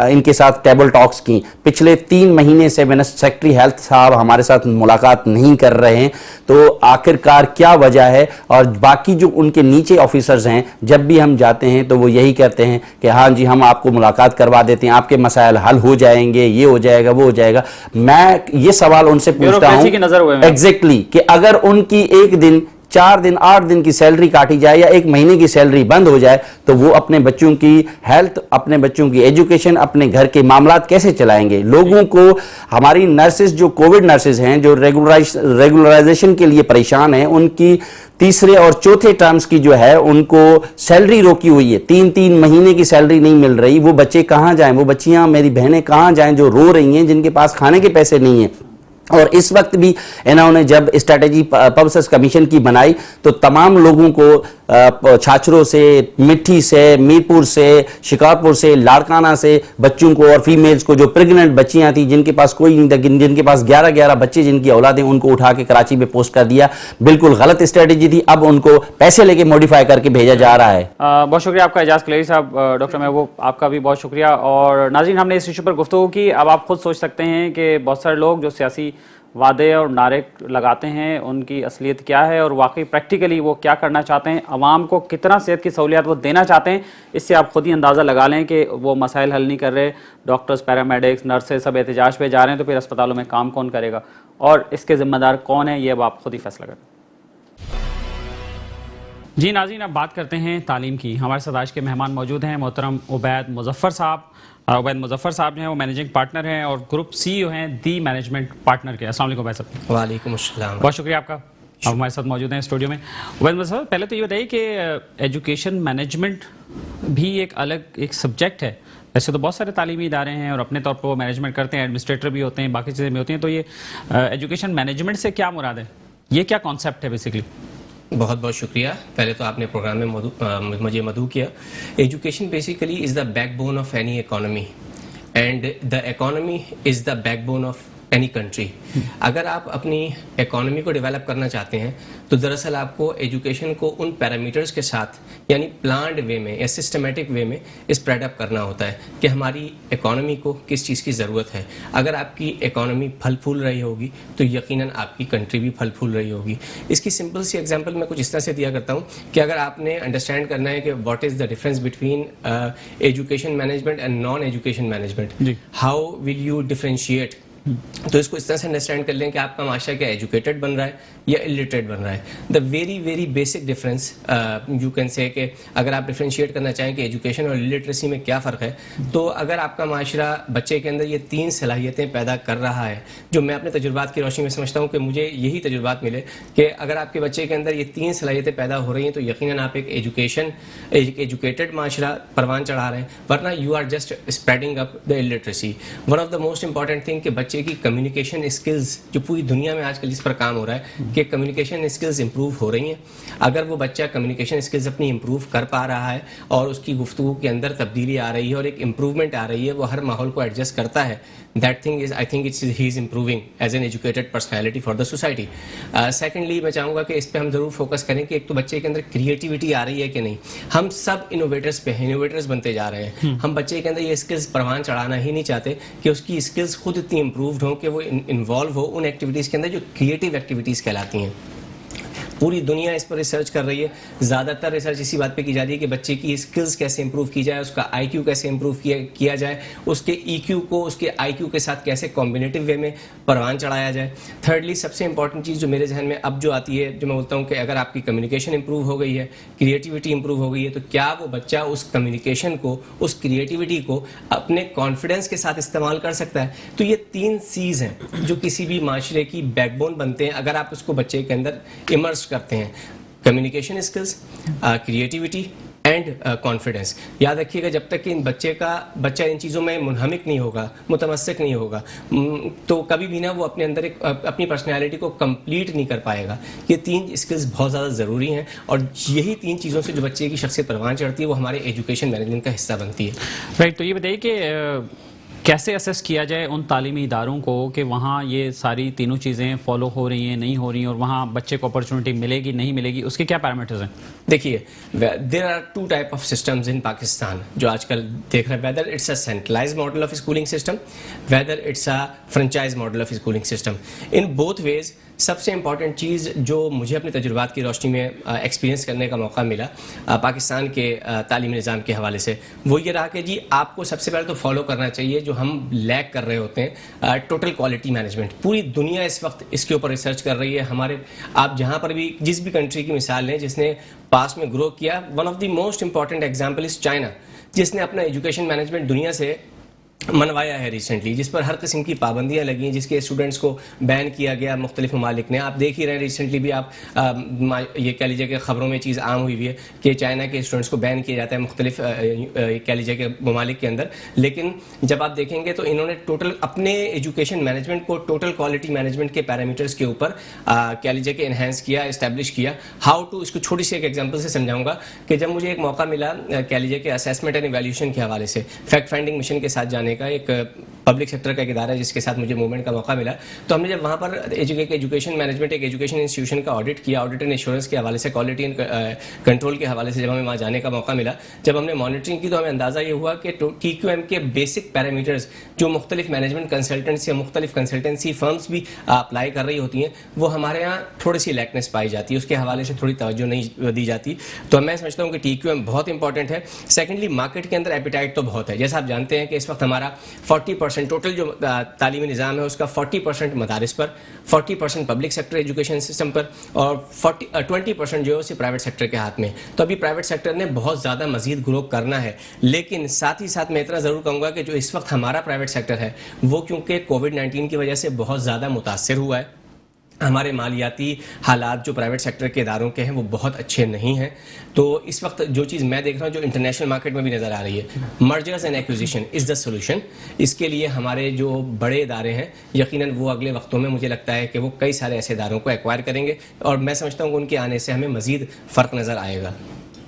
[SPEAKER 3] ان کے ساتھ ٹیبل ٹاکس کی، پچھلے 3 مہینے سے سیکرٹری ہیلتھ صاحب ہمارے ساتھ ملاقات نہیں کر رہے ہیں، تو آخرکار کیا وجہ ہے؟ اور باقی جو ان کے نیچے آفیسرز ہیں جب بھی ہم جاتے ہیں تو وہ یہی کہتے ہیں کہ ہاں جی ہم آپ کو ملاقات کروا دیتے ہیں، آپ کے مسائل حل ہو جائیں گے، یہ ہو جائے گا وہ ہو جائے گا۔ میں یہ سوال ان سے پوچھتا ہوں ایگزیکٹلی کہ اگر ان کی ایک دن 4 دن 8 دن کی سیلری کاٹی جائے یا 1 مہینے کی سیلری بند ہو جائے تو وہ اپنے بچوں کی ہیلتھ، اپنے بچوں کی ایجوکیشن، اپنے گھر کے معاملات کیسے چلائیں گے؟ لوگوں کو، ہماری نرسز جو کووڈ نرسز ہیں جو ریگولرائزیشن کے لیے پریشان ہیں، ان کی تیسرے اور چوتھے ٹرمز کی جو ہے ان کو سیلری روکی ہوئی ہے، 3 مہینے کی سیلری نہیں مل رہی۔ وہ بچے کہاں جائیں؟ وہ بچیاں، میری بہنیں کہاں جائیں جو رو رہی ہیں، جن کے پاس کھانے کے پیسے نہیں ہیں؟ اور اس وقت بھی انہوں نے جب اسٹریٹجی پبلسس کمیشن کی بنائی تو تمام لوگوں کو چھاچروں سے، مٹھی سے، میرپور سے، شکارپور سے، لاڑکانہ سے بچوں کو اور فیمیلز کو جو پریگننٹ بچیاں تھیں جن کے پاس کوئی نہیں تھا، جن کے پاس 11 بچے جن کی اولادیں، ان کو اٹھا کے کراچی میں پوسٹ کر دیا۔ بالکل غلط اسٹریٹجی تھی، اب ان کو پیسے لے کے موڈیفائی کر کے بھیجا جا رہا ہے۔
[SPEAKER 1] بہت شکریہ آپ کا اعجاز کلیری صاحب۔ ڈاکٹر محبوب آپ کا بھی بہت شکریہ۔ اور ناظرین، ہم نے اس ایشو پر گفتگو کی۔ اب آپ خود سوچ سکتے ہیں کہ بہت سارے لوگ جو سیاسی وعدے اور نعرے لگاتے ہیں ان کی اصلیت کیا ہے اور واقعی پریکٹیکلی وہ کیا کرنا چاہتے ہیں، عوام کو کتنا صحت کی سہولیات وہ دینا چاہتے ہیں۔ اس سے آپ خود ہی اندازہ لگا لیں کہ وہ مسائل حل نہیں کر رہے، ڈاکٹرز، پیرامیڈکس، نرسز سب احتجاج پہ جا رہے ہیں، تو پھر اسپتالوں میں کام کون کرے گا اور اس کے ذمہ دار کون ہے، یہ اب آپ خود ہی فیصلہ کریں۔ جی ناظرین، اب بات کرتے ہیں تعلیم کی۔ ہمارے ساتھ آج کے مہمان موجود ہیں محترم عبید مظفر صاحب۔ عبید مظفر صاحب جو ہیں وہ مینیجنگ پارٹنر ہیں اور گروپ CEO ہیں دی مینجمنٹ پارٹنر کے۔ السلام علیکم عبید صاحب۔
[SPEAKER 4] وعلیکم السلام،
[SPEAKER 1] بہت شکریہ آپ کا، آپ ہمارے ساتھ موجود ہیں اسٹوڈیو میں۔ عبید مظفر صاحب، پہلے تو یہ بتائیے کہ ایجوکیشن مینجمنٹ بھی ایک الگ ایک سبجیکٹ ہے۔ ویسے تو بہت سارے تعلیمی ادارے ہیں اور اپنے طور پر وہ مینجمنٹ کرتے ہیں، ایڈمنسٹریٹر بھی ہوتے ہیں، باقی چیزیں بھی ہوتی ہیں، تو یہ ایجوکیشن مینجمنٹ سے کیا مراد ہے؟ یہ کیا کانسیپٹ ہے بیسکلی؟
[SPEAKER 4] بہت بہت شکریہ۔ پہلے تو آپ نے پروگرام میں مجھے مدعو کیا۔ Education basically is the back bone of any economy, and the economy is the back bone of any country. اگر آپ اپنی اکانومی کو ڈیولپ کرنا چاہتے ہیں تو دراصل آپ کو ایجوکیشن کو ان پیرامیٹرز کے ساتھ، یعنی پلانڈ وے میں یا سسٹمیٹک وے میں اسپریڈ اپ کرنا ہوتا ہے کہ ہماری اکانومی کو کس چیز کی ضرورت ہے۔ اگر آپ کی اکانومی پھل پھول رہی ہوگی تو یقیناً آپ کی کنٹری بھی پھل پھول رہی ہوگی۔ اس کی سمپل سی ایگزامپل میں کچھ اس طرح سے دیا کرتا ہوں کہ اگر آپ نے انڈرسٹینڈ کرنا ہے کہ what is the difference between education management and non education management, how will you differentiate, تو اس کو اس طرح سے انڈرسٹینڈ کر لیں کہ آپ کا معاشرہ کیا ایجوکیٹڈ بن رہا ہے یا الٹریٹ بن رہا ہے۔ The very very basic difference you can say کہ اگر آپ ڈفرینشیٹ کرنا چاہیں کہ ایجوکیشن اور لٹریسی میں کیا فرق ہے، تو اگر آپ کا معاشرہ بچے کے اندر یہ 3 صلاحیتیں پیدا کر رہا ہے، جو میں اپنے تجربات کی روشنی میں سمجھتا ہوں کہ مجھے یہی تجربات ملے کہ اگر آپ کے بچے کے اندر یہ 3 صلاحیتیں پیدا ہو رہی ہیں تو یقیناً آپ ایک ایجوکیٹڈ معاشرہ پروان چڑھا رہے ہیں، ورنہ you are just spreading up the illiteracy. One of the most important thing کہ بچے بچے کی کمیونیکیشن اسکلز جو پوری دنیا میں آج کل اس پر کام ہو رہا ہے کہ کمیونیکیشن اسکلز امپروو ہو رہی ہیں. اگر وہ بچہ کمیونیکیشن اسکلز اپنی امپروو کر پا رہا ہے اور اس کی گفتگو کے اندر تبدیلی آ رہی ہے اور ایک امپروومنٹ آ رہی ہے, وہ ہر ماحول کو ایڈجسٹ کرتا ہے, that thing is, I think he is improving as an educated personality for the society. Secondly, میں چاہوں گا کہ اس پہ ہم ضرور فوکس کریں کہ ایک تو بچے کے اندر کریٹیوٹی آ رہی ہے کہ نہیں. ہم سب انوویٹرز پہ ہیں, انوویٹرز بنتے جا رہے ہیں. ہم بچے کے اندر یہ اسکلز پروان چڑھانا ہی نہیں چاہتے کہ اس کی اسکلز خود اتنی امپرووڈ ہوں کہ وہ انوالو ہو ان ایکٹیویٹیز کے اندر جو کریٹیو ایکٹیویٹیز کہلاتی ہیں. پوری دنیا اس پر ریسرچ کر رہی ہے. زیادہ تر ریسرچ اسی بات پہ کی جا رہی ہے کہ بچے کی اسکلز کیسے امپروو کی جائے, اس کا آئی کیو کیسے امپروو کیا جائے, اس کے ای کیو کو اس کے آئی کیو کے ساتھ کیسے کمبینیٹو وے میں پروان چڑھایا جائے. تھرڈلی, سب سے امپورٹنٹ چیز جو میرے ذہن میں اب جو آتی ہے, جو میں بولتا ہوں کہ اگر آپ کی کمیونیکیشن امپروو ہو گئی ہے, کریٹیوٹی امپروو ہو گئی ہے, تو کیا وہ بچہ اس کمیونیکیشن کو, اس کریٹیوٹی کو اپنے کانفیڈنس کے ساتھ استعمال کر سکتا ہے. تو یہ 3 C's ہیں جو کسی بھی معاشرے کی بیک بون بنتے ہیں اگر آپ اس کو بچے کے اندر امرس کرتے ہیں. Communication skills, creativity and confidence. یاد رکھیے گا, جب تک کہ بچہ ان چیزوں میں منہمک نہیں ہوگا, متمسک نہیں ہوگا, تو کبھی بھی نہ وہ اپنے اندر اپنی پرسنالٹی کو کمپلیٹ نہیں کر پائے گا. یہ 3 اسکلز بہت زیادہ ضروری ہیں اور یہی 3 چیزوں سے جو بچے کی شخصیت پروان چڑھتی ہے وہ ہمارے ایجوکیشن مینجمنٹ کا حصہ بنتی ہے.
[SPEAKER 1] رائٹ, تو یہ بتائیے کہ کیسے اسیس کیا جائے ان تعلیمی اداروں کو کہ وہاں یہ ساری تینوں چیزیں فالو ہو رہی ہیں, نہیں ہو رہی ہیں, اور وہاں بچے کو اپرچونٹی ملے گی نہیں ملے گی, اس کے کیا پیرامیٹرز ہیں؟
[SPEAKER 4] دیکھیے, there are 2 type of systems in Pakistan جو آج کل دیکھ رہے ہیں, whether it's a centralized model of schooling system, whether it's a franchise model of schooling system. In both ways, سب سے امپورٹنٹ چیز جو مجھے اپنے تجربات کی روشنی میں ایکسپیرینس کرنے کا موقع ملا پاکستان کے تعلیمی نظام کے حوالے سے, وہ یہ رہا کہ جی آپ کو سب سے پہلے تو فالو کرنا چاہیے جو ہم لیک کر رہے ہوتے ہیں, ٹوٹل کوالٹی مینجمنٹ. پوری دنیا اس وقت اس کے اوپر ریسرچ کر رہی ہے. ہمارے آپ جہاں پر بھی جس بھی کنٹری کی مثال لیں جس نے پاس میں گرو کیا, one of the most important example is China, جس نے اپنا ایجوکیشن مینجمنٹ دنیا سے منوایا ہے ریسنٹلی, جس پر ہر قسم کی پابندیاں لگی ہیں, جس کے اسٹوڈنٹس کو بین کیا گیا مختلف ممالک نے. آپ دیکھ ہی رہے ہیں ریسنٹلی بھی, آپ یہ کہہ لیجیے کہ خبروں میں چیز عام ہوئی ہوئی ہے کہ چائنا کے اسٹوڈنٹس کو بین کیا جاتا ہے مختلف کہہ لیجیے کہ ممالک کے اندر. لیکن جب آپ دیکھیں گے تو انہوں نے ٹوٹل اپنے ایجوکیشن مینجمنٹ کو ٹوٹل کوالٹی مینجمنٹ کے پیرامیٹرز کے اوپر کہہ لیجیے کہ انہینس کیا, اسٹیبلش کیا. ہاؤ ٹو, اس کو چھوٹی سی ایک ایگزامپل سے سمجھاؤں گا کہ جب مجھے ایک موقع ملا کہہ لیجیے کہ اسیسمنٹ اینڈ ایویلیوشن کے حوالے سے فیکٹ فائنڈنگ مشن کے ساتھ جانے کا, ایک پبلک سیکٹر کا ایک ادارہ ہے جس کے ساتھ مجھے موومنٹ کا موقع ملا, تو ہم نے جب وہاں پر ایجوکیشن مینجمنٹ ایک ایجوکیشن انسٹیٹیوشن کا آڈٹ کیا, آڈٹ اینڈ انشورنس کے حوالے سے, کوالٹی اینڈ کنٹرول کے حوالے سے جب ہمیں وہاں جانے کا موقع ملا, جب ہم نے مانیٹرنگ کی تو ہمیں اندازہ یہ ہوا کہ ٹی کیو ایم کے بیسک پیرامیٹرز جو مختلف مینجمنٹ کنسلٹنٹس یا مختلف کنسلٹنسی فرمز بھی اپلائی کر رہی ہوتی ہیں, وہ ہمارے یہاں تھوڑی سی لیکنیس پائی جاتی ہے, اس کے حوالے سے تھوڑی توجہ نہیں دی جاتی. تو میں سمجھتا ہوں کہ ٹی کیو ایم بہت امپورٹنٹ ہے. سیکنڈلی, مارکیٹ کے اندر ایپیٹائٹ تو بہت ہے, جیسا آپ جانتے ہیں کہ اس وقت ہمارا 40% ٹوٹل جو تعلیمی نظام ہے اس کا 40% مدارس پر, 40% پبلک سیکٹر ایجوکیشن سسٹم پر, اور 20% جو ہے اسے پرائیویٹ سیکٹر کے ہاتھ میں. تو ابھی پرائیویٹ سیکٹر نے بہت زیادہ مزید گرو کرنا ہے, لیکن ساتھ ہی ساتھ میں اتنا ضرور کہوں گا کہ جو اس وقت ہمارا پرائیویٹ سیکٹر ہے وہ کیونکہ کووڈ-19 کی وجہ سے بہت زیادہ متاثر ہوا ہے. ہمارے مالیاتی حالات جو پرائیویٹ سیکٹر کے اداروں کے ہیں وہ بہت اچھے نہیں ہیں. تو اس وقت جو چیز میں دیکھ رہا ہوں جو انٹرنیشنل مارکیٹ میں بھی نظر آ رہی ہے, mergers and acquisition is the solution. اس کے لیے ہمارے جو بڑے ادارے ہیں یقیناً وہ اگلے وقتوں میں مجھے لگتا ہے کہ وہ کئی سارے ایسے اداروں کو ایکوائر کریں گے, اور میں سمجھتا ہوں کہ ان کے آنے سے ہمیں مزید فرق نظر آئے گا.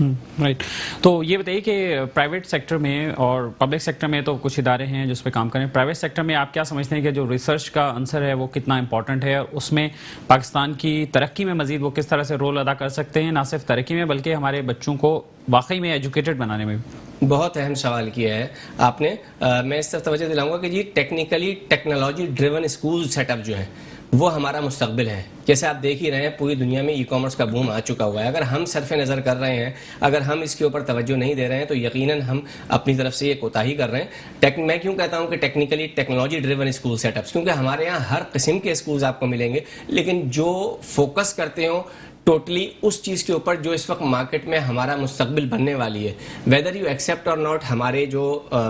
[SPEAKER 1] رائٹ, تو یہ بتائیے کہ پرائیویٹ سیکٹر میں اور پبلک سیکٹر میں تو کچھ ادارے ہیں جس پہ کام کریں, پرائیویٹ سیکٹر میں آپ کیا سمجھتے ہیں کہ جو ریسرچ کا عنصر ہے وہ کتنا امپورٹنٹ ہے, اور اس میں پاکستان کی ترقی میں مزید وہ کس طرح سے رول ادا کر سکتے ہیں, نہ صرف ترقی میں بلکہ ہمارے بچوں کو واقعی میں ایجوکیٹڈ بنانے میں بھی؟
[SPEAKER 4] بہت اہم سوال کیا ہے آپ نے. میں اس طرف توجہ دلاؤں گا کہ جی technically technology driven school set up جو ہے وہ ہمارا مستقبل ہے. جیسے آپ دیکھ ہی رہے ہیں پوری دنیا میں ای کامرس کا بوم آ چکا ہوا ہے. اگر ہم صرف نظر کر رہے ہیں, اگر ہم اس کے اوپر توجہ نہیں دے رہے ہیں, تو یقیناً ہم اپنی طرف سے یہ کوتاہی کر رہے ہیں. میں کیوں کہتا ہوں کہ technically technology driven school setups, کیونکہ ہمارے یہاں ہر قسم کے اسکولز آپ کو ملیں گے, لیکن جو فوکس کرتے ہوں ٹوٹلی اس چیز کے اوپر جو اس وقت مارکیٹ میں ہمارا مستقبل بننے والی ہے, ویدر یو ایکسیپٹ اور ناٹ. ہمارے جو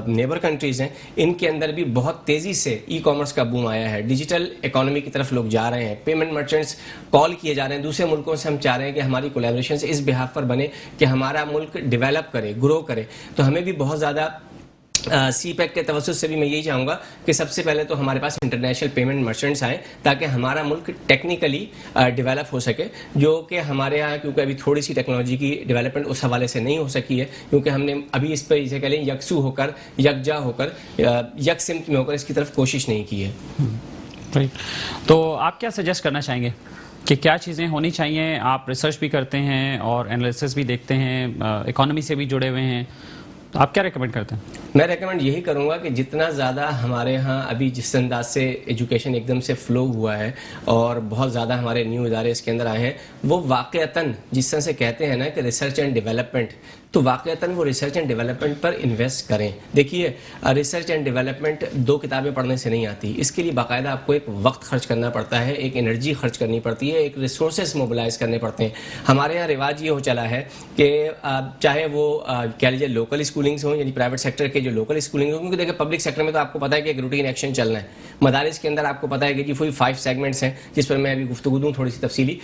[SPEAKER 4] نیبر کنٹریز ہیں ان کے اندر بھی بہت تیزی سے ای کامرس کا بوم آیا ہے, ڈیجیٹل اکانومی کی طرف لوگ جا رہے ہیں, پیمنٹ مرچنٹس کال کیے جا رہے ہیں دوسرے ملکوں سے. ہم چاہ رہے ہیں کہ ہماری کولیبریشنز اس بہاف پر بنے کہ ہمارا ملک ڈیولپ کرے, گرو کرے. تو ہمیں بھی بہت زیادہ سی پیک کے توسط سے بھی میں یہی چاہوں گا کہ سب سے پہلے تو ہمارے پاس انٹرنیشنل پیمنٹ مرچنٹس آئیں تاکہ ہمارا ملک ٹیکنیکلی ڈیولپ ہو سکے، جو کہ ہمارے یہاں کیونکہ ابھی تھوڑی سی ٹیکنالوجی کی ڈیولپمنٹ اس حوالے سے نہیں ہو سکی ہے، کیونکہ ہم نے ابھی اس پہ اسے کہہ لیں یکسو ہو کر، یکجا ہو کر، یک سمت میں ہو کر اس کی طرف کوشش نہیں کی ہے۔
[SPEAKER 1] رائٹ، تو آپ کیا سجیسٹ کرنا چاہیں گے کہ کیا چیزیں ہونی چاہیے؟ آپ ریسرچ بھی کرتے ہیں اور انالیسس بھی دیکھتے ہیں، اکانومی سے بھی جڑے ہوئے ہیں، تو آپ کیا ریکمینڈ کرتے ہیں؟
[SPEAKER 4] میں ریکمینڈ یہی کروں گا کہ جتنا زیادہ ہمارے ہاں ابھی جس انداز سے ایجوکیشن ایک دم سے فلو ہوا ہے اور بہت زیادہ ہمارے نیو ادارے اس کے اندر آئے ہیں، وہ واقعتاً جس طرح سے کہتے ہیں نا کہ ریسرچ اینڈ ڈیولپمنٹ، تو واقعتاً وہ research and development per invest کریں۔ دیکھیے ریسرچ اینڈ ڈیولپمنٹ 2 کتابیں پڑھنے سے نہیں آتی، اس کے لیے باقاعدہ آپ کو ایک وقت خرچ کرنا پڑتا ہے، ایک انرجی خرچ کرنی پڑتی ہے، ایک ریسورسز موبلائز کرنے پڑتے ہیں۔ ہمارے یہاں رواج یہ ہو چلا ہے کہ چاہے وہ کہہ لیجیے لوکل اسکولنگس ہوں، یعنی پرائیویٹ سیکٹر کے جو لوکل اسکولنگ ہوں، کیونکہ دیکھیں پبلک سیکٹر میں تو آپ کو پتہ ہے کہ ایک روٹین ایکشن چلنا ہے، مدارس کے اندر آپ کو پتہ ہے کہ جی 5 سیگمنٹس ہیں، جس پر میں ابھی گفتگو دوں تھوڑی سی تفصیلی،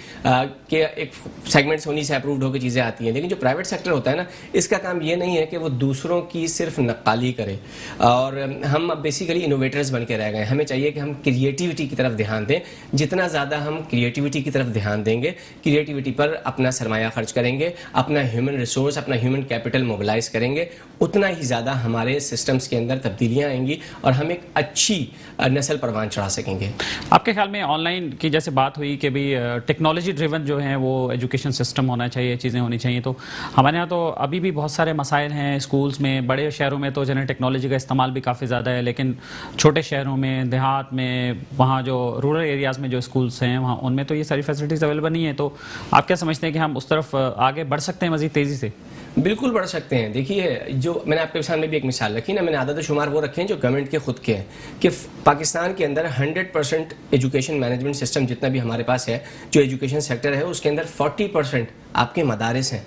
[SPEAKER 4] کہ ایک سیگمنٹس ہونی سے اپرووڈ ہو کے چیزیں آتی ہیں۔ لیکن جو پرائیویٹ سیکٹر ہوتا ہے نا، اس کا کام یہ نہیں ہے کہ وہ دوسروں کی صرف نقالی کرے، اور ہم اب بیسیکلی انوویٹرز بن کے رہ گئے ہیں۔ ہمیں چاہیے کہ ہم کریٹیوٹی کی طرف دھیان دیں، جتنا زیادہ ہم کریٹیوٹی کی طرف دھیان دیں گے، کریٹیوٹی پر اپنا سرمایہ خرچ کریں گے، اپنا ہیومن ریسورس، اپنا ہیومن کیپٹل موبلائز کریں گے، اتنا ہی زیادہ ہمارے سسٹمز کے اندر تبدیلیاں آئیں گی اور ہم ایک اچھی نسل پروان چڑھا سکیں گے۔
[SPEAKER 1] آپ کے خیال میں آن لائن کی جیسے بات ہوئی کہ بھی ٹیکنالوجی ڈریون جو ہے وہ ایجوکیشن سسٹم ہونا چاہیے، چیزیں ہونی چاہیے، تو ہمارے یہاں تو ابھی بھی بہت سارے مسائل ہیں اسکولس میں۔ بڑے شہروں میں تو جنہیں ٹیکنالوجی کا استعمال بھی کافی زیادہ ہے، لیکن چھوٹے شہروں میں، دیہات میں، وہاں جو رورل ایریاز میں جو اسکولس ہیں وہاں ان میں تو یہ ساری فیسلٹیز اویلیبل نہیں ہیں۔ تو آپ کیا سمجھتے ہیں کہ ہم اس طرف آگے بڑھ سکتے ہیں مزید تیزی سے؟
[SPEAKER 4] بالکل بڑھ سکتے ہیں۔ دیکھیے جو میں نے آپ کے سامنے بھی ایک مثال رکھی نا، میں نے عدد و شمار وہ رکھے ہیں جو گورنمنٹ کے خود کے ہیں، کہ پاکستان کے اندر 100% ایجوکیشن مینجمنٹ سسٹم جتنا بھی ہمارے پاس ہے، جو ایجوکیشن سیکٹر ہے، اس کے اندر 40% آپ کے مدارس ہیں،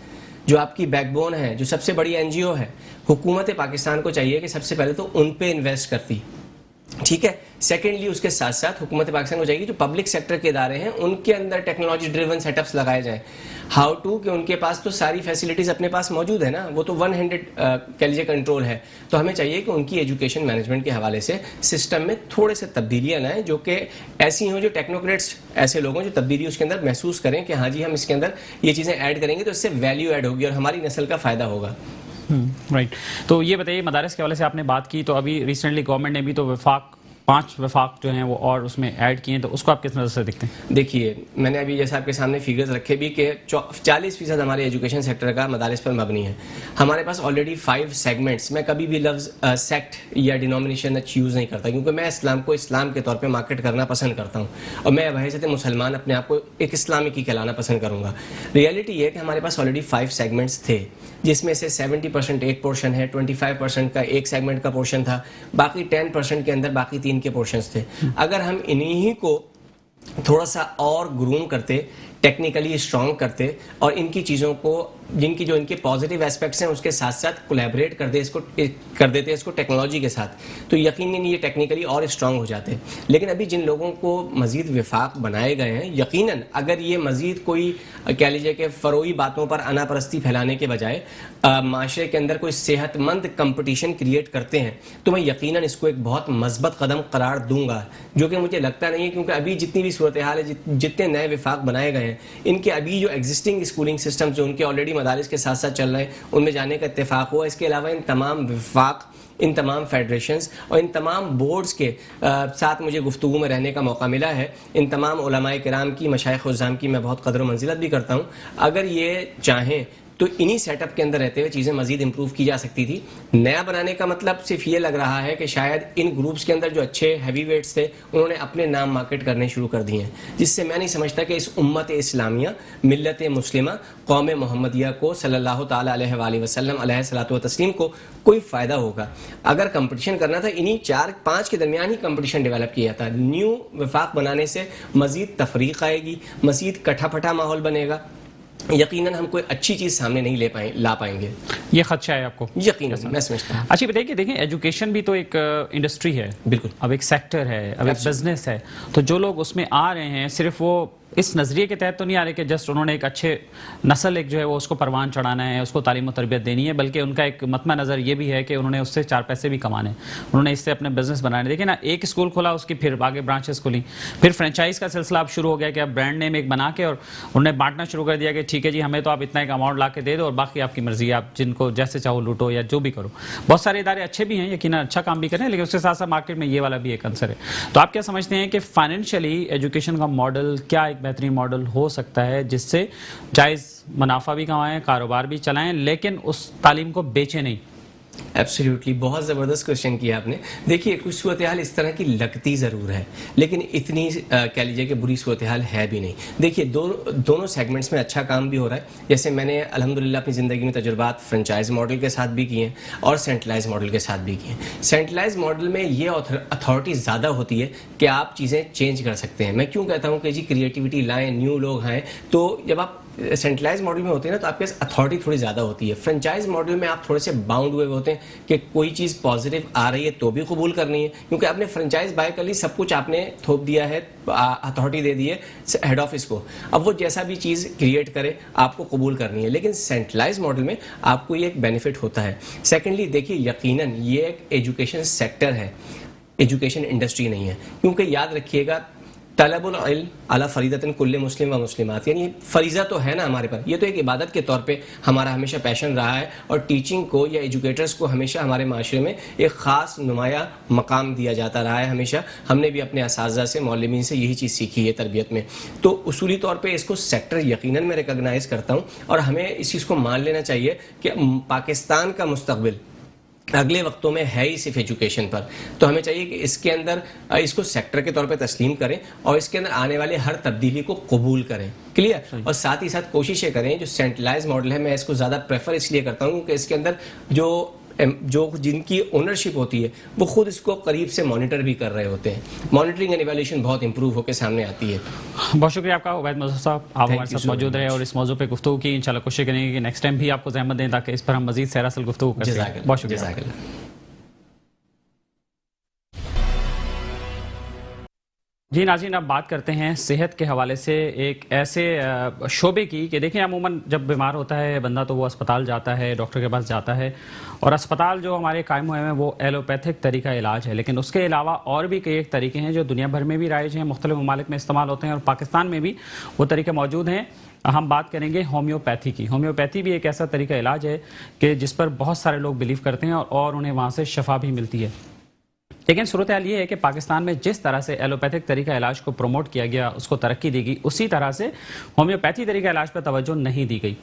[SPEAKER 4] جو آپ کی بیک بون ہے، جو سب سے بڑی NGO ہے۔ حکومت پاکستان کو چاہیے کہ سب سے پہلے تو ان پہ انویسٹ کرتی، ٹھیک ہے۔ سیکنڈلی اس کے ساتھ ساتھ حکومت پاکستان کو چاہیے کہ جو پبلک سیکٹر کے ادارے ہیں ان کے اندر ٹیکنالوجی ڈریون سیٹ اپس لگائے جائیں۔ ہاؤ ٹو کہ ان کے پاس تو ساری فیسلٹیز اپنے پاس موجود ہے نا، وہ تو 100 کہہ لیجیے کنٹرول ہے، تو ہمیں چاہیے کہ ان کی ایجوکیشن مینجمنٹ کے حوالے سے سسٹم میں تھوڑے سے تبدیلیاں لائیں، جو کہ ایسی ہوں جو ٹیکنوکریٹس ایسے لوگ ہوں جو تبدیلی اس کے اندر محسوس کریں کہ ہاں جی ہم اس کے اندر یہ چیزیں ایڈ کریں گے تو اس سے ویلیو ایڈ ہوگی اور ہماری نسل کا فائدہ ہوگا۔
[SPEAKER 1] رائٹ، تو یہ بتائیے مدارس کے حوالے سے آپ نے بات کی، تو ابھی ریسنٹلی گورنمنٹ نے بھی تو 5 وفاق جو ہیں وہ اور اس میں ایڈ کیے ہیں، تو اس کو آپ کس نظر سے دیکھتے ہیں؟
[SPEAKER 4] دیکھیے میں نے ابھی جیسے آپ کے سامنے فیگرز رکھے بھی کہ 40% ہمارے ایجوکیشن سیکٹر کا مدارس پر مبنی ہے۔ ہمارے پاس آلریڈی 5 سیگمنٹس، میں کبھی بھی لفظ سیکٹ یا ڈینومینیشن یوز نہیں کرتا، کیونکہ میں اسلام کو اسلام کے طور پہ مارکیٹ کرنا پسند کرتا ہوں، اور میں بحیثیت مسلمان اپنے آپ کو ایک اسلامی کی کہلانا پسند کروں گا۔ ریئلٹی یہ ہے کہ ہمارے پاس آلریڈی 5 سیگمنٹس تھے، جس میں سے 70% ایک پورشن ہے، 25% کا ایک سیگمنٹ کا پورشن تھا، باقی 10% کے اندر باقی 3 کے پورشنز تھے۔ اگر ہم انہی کو تھوڑا سا اور گروم کرتے، ٹیکنیکلی اسٹرانگ کرتے، اور ان کی چیزوں کو جن کی جو ان کے پازیٹیو اسپیکٹس ہیں اس کے ساتھ ساتھ کولیبریٹ کر دیتے اس کو ٹیکنالوجی کے ساتھ، تو یقیناً یہ ٹیکنیکلی اور اسٹرانگ ہو جاتے۔ لیکن ابھی جن لوگوں کو مزید وفاق بنائے گئے ہیں، یقیناً اگر یہ مزید کوئی کہہ لیجیے کہ فروئی باتوں پر انا پرستی پھیلانے کے بجائے معاشرے کے اندر کوئی صحت مند کمپٹیشن کریٹ کرتے ہیں، تو میں یقیناً اس کو ایک بہت مثبت قدم قرار دوں گا، جو کہ مجھے لگتا نہیں ہے، کیونکہ ابھی جتنی بھی صورتحال ہے، جتنے نئے وفاق بنائے گئے ہیں، ان کے ابھی جو ایگزسٹنگ اسکولنگ سسٹم جو ان کے آلریڈی مدارس کے ساتھ ساتھ چل رہے ہیں ان میں جانے کا اتفاق ہوا۔ اس کے علاوہ ان تمام وفاق، ان تمام فیڈریشنز اور ان تمام بورڈز کے ساتھ مجھے گفتگو میں رہنے کا موقع ملا ہے۔ ان تمام علماء کرام کی، مشائخ عظام کی میں بہت قدر و منزلت بھی کرتا ہوں۔ اگر یہ چاہیں تو انہی سیٹ اپ کے اندر رہتے ہوئے چیزیں مزید امپروو کی جا سکتی تھی۔ نیا بنانے کا مطلب صرف یہ لگ رہا ہے کہ شاید ان گروپس کے اندر جو اچھے ہیوی ویٹس تھے انہوں نے اپنے نام مارکیٹ کرنے شروع کر دیے ہیں، جس سے میں نہیں سمجھتا کہ اس امت اسلامیہ، ملت مسلمہ، قوم محمدیہ کو صلی اللہ تعالیٰ علیہ وآلہ وسلم علیہ الصلوۃ والتسلیم کو کوئی فائدہ ہوگا۔ اگر کمپٹیشن کرنا تھا انہی 4-5 کے درمیان ہی کمپٹیشن ڈیولپ کیا تھا۔ نیو وفاق بنانے سے مزید تفریق آئے گی، مزید کٹھا پھٹا ماحول بنے گا، یقیناً ہم کوئی اچھی چیز سامنے نہیں لا پائیں گے۔
[SPEAKER 1] یہ خدشہ ہے آپ کو؟
[SPEAKER 4] یقیناً میں سمجھتا ہوں۔
[SPEAKER 1] اچھی بتائیے کہ دیکھیں ایجوکیشن بھی تو ایک انڈسٹری ہے،
[SPEAKER 4] بالکل،
[SPEAKER 1] اب ایک سیکٹر ہے، اب ایک بزنس ہے، تو جو لوگ اس میں آ رہے ہیں صرف وہ اس نظریے کے تحت تو نہیں آ رہے کہ جسٹ انہوں نے ایک اچھے نسل ایک جو ہے وہ اس کو پروان چڑھانا ہے, اس کو تعلیم و تربیت دینی ہے, بلکہ ان کا ایک مطمع نظر یہ بھی ہے کہ انہوں نے اس سے 4 پیسے بھی کمانے, انہوں نے اس سے اپنے بزنس بنانے. دیکھیں نا, ایک اسکول کھولا, اس کی پھر آگے برانچز کھلی, پھر فرینچائز کا سلسلہ اب شروع ہو گیا کہ اب برانڈ نیم ایک بنا کے اور انہوں نے بانٹنا شروع کر دیا کہ ٹھیک ہے جی ہمیں تو آپ اتنا ایک اماؤنٹ لا کے دے دو اور باقی آپ کی مرضی ہے, آپ جن کو جیسے چاہو لوٹو یا جو بھی کرو. بہت سارے ادارے اچھے بھی ہیں, یقیناً اچھا کام بھی کریں, لیکن اس کے ساتھ ساتھ مارکیٹ میں یہ والا بھی ایک عنصر ہے. تو آپ کیا سمجھتے ہیں کہ فائنینشلی ایجوکیشن کا ماڈل کیا ایک بہترین ماڈل ہو سکتا ہے جس سے جائز منافع بھی کمائیں, کاروبار بھی چلائیں, لیکن اس تعلیم کو بیچیں نہیں؟
[SPEAKER 4] ایبسلیوٹلی, بہت زبردست کوشچن کیا آپ نے. دیکھیے کچھ صورتحال اس طرح کی لگتی ضرور ہے, لیکن اتنی کہہ لیجیے کہ بری صورتحال ہے بھی نہیں. دیکھیے دونوں سیگمنٹس میں اچھا کام بھی ہو رہا ہے. جیسے میں نے الحمدللہ اپنی زندگی میں تجربات فرنچائز ماڈل کے ساتھ بھی کیے ہیں اور سینٹرلائز ماڈل کے ساتھ بھی کیے ہیں. سینٹرلائز ماڈل میں یہ اتھارٹی زیادہ ہوتی ہے کہ آپ چیزیں چینج کر سکتے ہیں. میں کیوں کہتا ہوں کہ جی کریٹیوٹی لائیں, نیو لوگ آئیں, تو جب آپ سینٹرلائز ماڈل میں ہوتے ہیں نا تو آپ کے پاس اتھارٹی تھوڑی زیادہ ہوتی ہے. فرنچائز ماڈل میں آپ تھوڑے سے باؤنڈ ہوئے ہوتے ہیں کہ کوئی چیز پازیٹیو آ رہی ہے تو بھی قبول کرنی ہے, کیونکہ آپ نے فرنچائز بائی کر لی, سب کچھ آپ نے تھوپ دیا ہے, اتھارٹی دے دی ہے ہیڈ آفس کو, اب وہ جیسا بھی چیز کریٹ کرے آپ کو قبول کرنی ہے. لیکن سینٹرلائز ماڈل میں آپ کو یہ ایک بینیفٹ ہوتا ہے. سیکنڈلی دیکھیے, یقیناً یہ ایک ایجوکیشن سیکٹر ہے, ایجوکیشن انڈسٹری نہیں ہے, کیونکہ یاد رکھیے گا طلب العلم علی فریضۃ کل مسلم و مسلمات, یعنی فریضہ تو ہے نا ہمارے پر, یہ تو ایک عبادت کے طور پہ ہمارا ہمیشہ پیشن رہا ہے, اور ٹیچنگ کو یا ایجوکیٹرز کو ہمیشہ ہمارے معاشرے میں ایک خاص نمایاں مقام دیا جاتا رہا ہے. ہمیشہ ہم نے بھی اپنے اساتذہ سے, معلمین سے یہی چیز سیکھی ہے تربیت میں. تو اصولی طور پہ اس کو سیکٹر یقیناً میں ریکگنائز کرتا ہوں, اور ہمیں اس چیز کو مان لینا چاہیے کہ پاکستان کا مستقبل اگلے وقتوں میں ہے ہی صرف ایجوکیشن پر. تو ہمیں چاہیے کہ اس کے اندر اس کو سیکٹر کے طور پہ تسلیم کریں اور اس کے اندر آنے والے ہر تبدیلی کو قبول کریں. کلیئر, اور ساتھ ہی ساتھ کوششیں کریں. جو سینٹرلائز ماڈل ہے میں اس کو زیادہ پریفر اس لیے کرتا ہوں کہ اس کے اندر جو جن کی اونرشپ ہوتی ہے وہ خود اس کو قریب سے مانیٹر بھی کر رہے ہوتے ہیں. مانیٹرنگ اینڈ ایویلیوشن بہت امپروو ہو کے سامنے آتی ہے.
[SPEAKER 1] بہت شکریہ آپ کا عبید مظہر صاحب, آپ ہمارے ساتھ موجود رہے اور اس موضوع پہ گفتگو کی. انشاءاللہ کوشش کریں گے کہ نیکسٹ ٹائم بھی آپ کو زحمت دیں تاکہ اس پر ہم مزید سیراسل گفتگو کر سکیں. بہت شکریہ. جی ناظرین, اب بات کرتے ہیں صحت کے حوالے سے ایک ایسے شعبے کی کہ دیکھیں عموماً جب بیمار ہوتا ہے بندہ تو وہ اسپتال جاتا ہے, ڈاکٹر کے پاس جاتا ہے, اور اسپتال جو ہمارے قائم ہوئے ہیں وہ ایلوپیتھک طریقہ علاج ہے. لیکن اس کے علاوہ اور بھی کئی ایک طریقے ہیں جو دنیا بھر میں بھی رائج ہیں, مختلف ممالک میں استعمال ہوتے ہیں, اور پاکستان میں بھی وہ طریقے موجود ہیں. ہم بات کریں گے ہومیوپیتھی کی. ہومیوپیتھی بھی ایک ایسا طریقہ علاج ہے کہ جس پر بہت سارے لوگ بلیو کرتے ہیں اور انہیں وہاں سے شفا بھی ملتی ہے. لیکن صورتحال یہ ہے کہ پاکستان میں جس طرح سے ایلوپیتھک طریقہ علاج کو پروموٹ کیا گیا, اس کو ترقی دی گئی, اسی طرح سے ہومیوپیتھی طریقہ علاج پر توجہ نہیں دی گئی.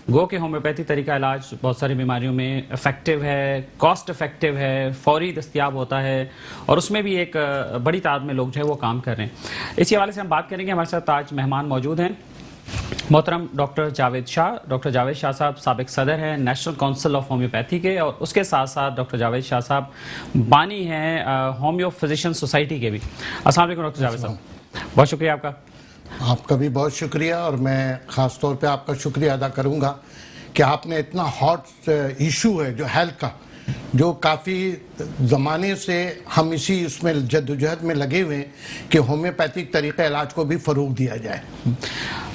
[SPEAKER 1] گو کہ ہومیوپیتھی طریقہ علاج بہت ساری بیماریوں میں افیکٹو ہے, کاسٹ افیکٹو ہے, فوری دستیاب ہوتا ہے, اور اس میں بھی ایک بڑی تعداد میں لوگ جو ہے وہ کام کر رہے ہیں. اسی حوالے سے ہم بات کریں گے. ہمارے ساتھ آج مہمان موجود ہیں محترم ڈاکٹر جاوید شاہ. ڈاکٹر جاوید شاہ صاحب سابق صدر ہیں نیشنل کونسل آف ہومیوپیتھی کے, اور اس کے ساتھ ساتھ ڈاکٹر جاوید شاہ صاحب بانی ہیں ہومیو فزیشین سوسائٹی کے بھی. السلام علیکم ڈاکٹر جاوید صاحب, بہت شکریہ آپ کا.
[SPEAKER 5] آپ کا بھی بہت شکریہ, اور میں خاص طور پہ آپ کا شکریہ ادا کروں گا کہ آپ نے اتنا ہاٹ ایشو ہے جو ہیلتھ کا, جو کافی زمانے سے ہم اس میں جدوجہد میں لگے ہوئے ہیں کہ ہومیوپیتھک طریقہ علاج کو بھی فروغ دیا جائے.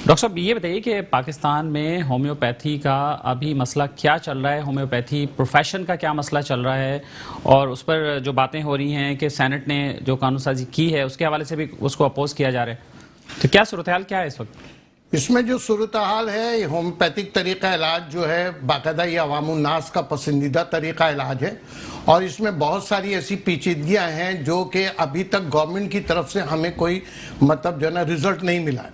[SPEAKER 1] ڈاکٹر صاحب یہ بتائیے کہ پاکستان میں ہومیوپیتھی کا ابھی مسئلہ کیا چل رہا ہے, ہومیوپیتھی پروفیشن کا کیا مسئلہ چل رہا ہے, اور اس پر جو باتیں ہو رہی ہیں کہ سینٹ نے جو قانون سازی کی ہے اس کے حوالے سے بھی اس کو اپوز کیا جا رہا ہے, تو کیا صورتحال کیا ہے اس وقت؟
[SPEAKER 5] اس میں جو صورتحال ہے, ہومیوپیتھک طریقہ علاج جو ہے باقاعدہ یہ عوام الناس کا پسندیدہ طریقہ علاج ہے, اور اس میں بہت ساری ایسی پیچیدگیاں ہیں جو کہ ابھی تک گورنمنٹ کی طرف سے ہمیں کوئی مطلب جو ہے نا رزلٹ نہیں ملا ہے.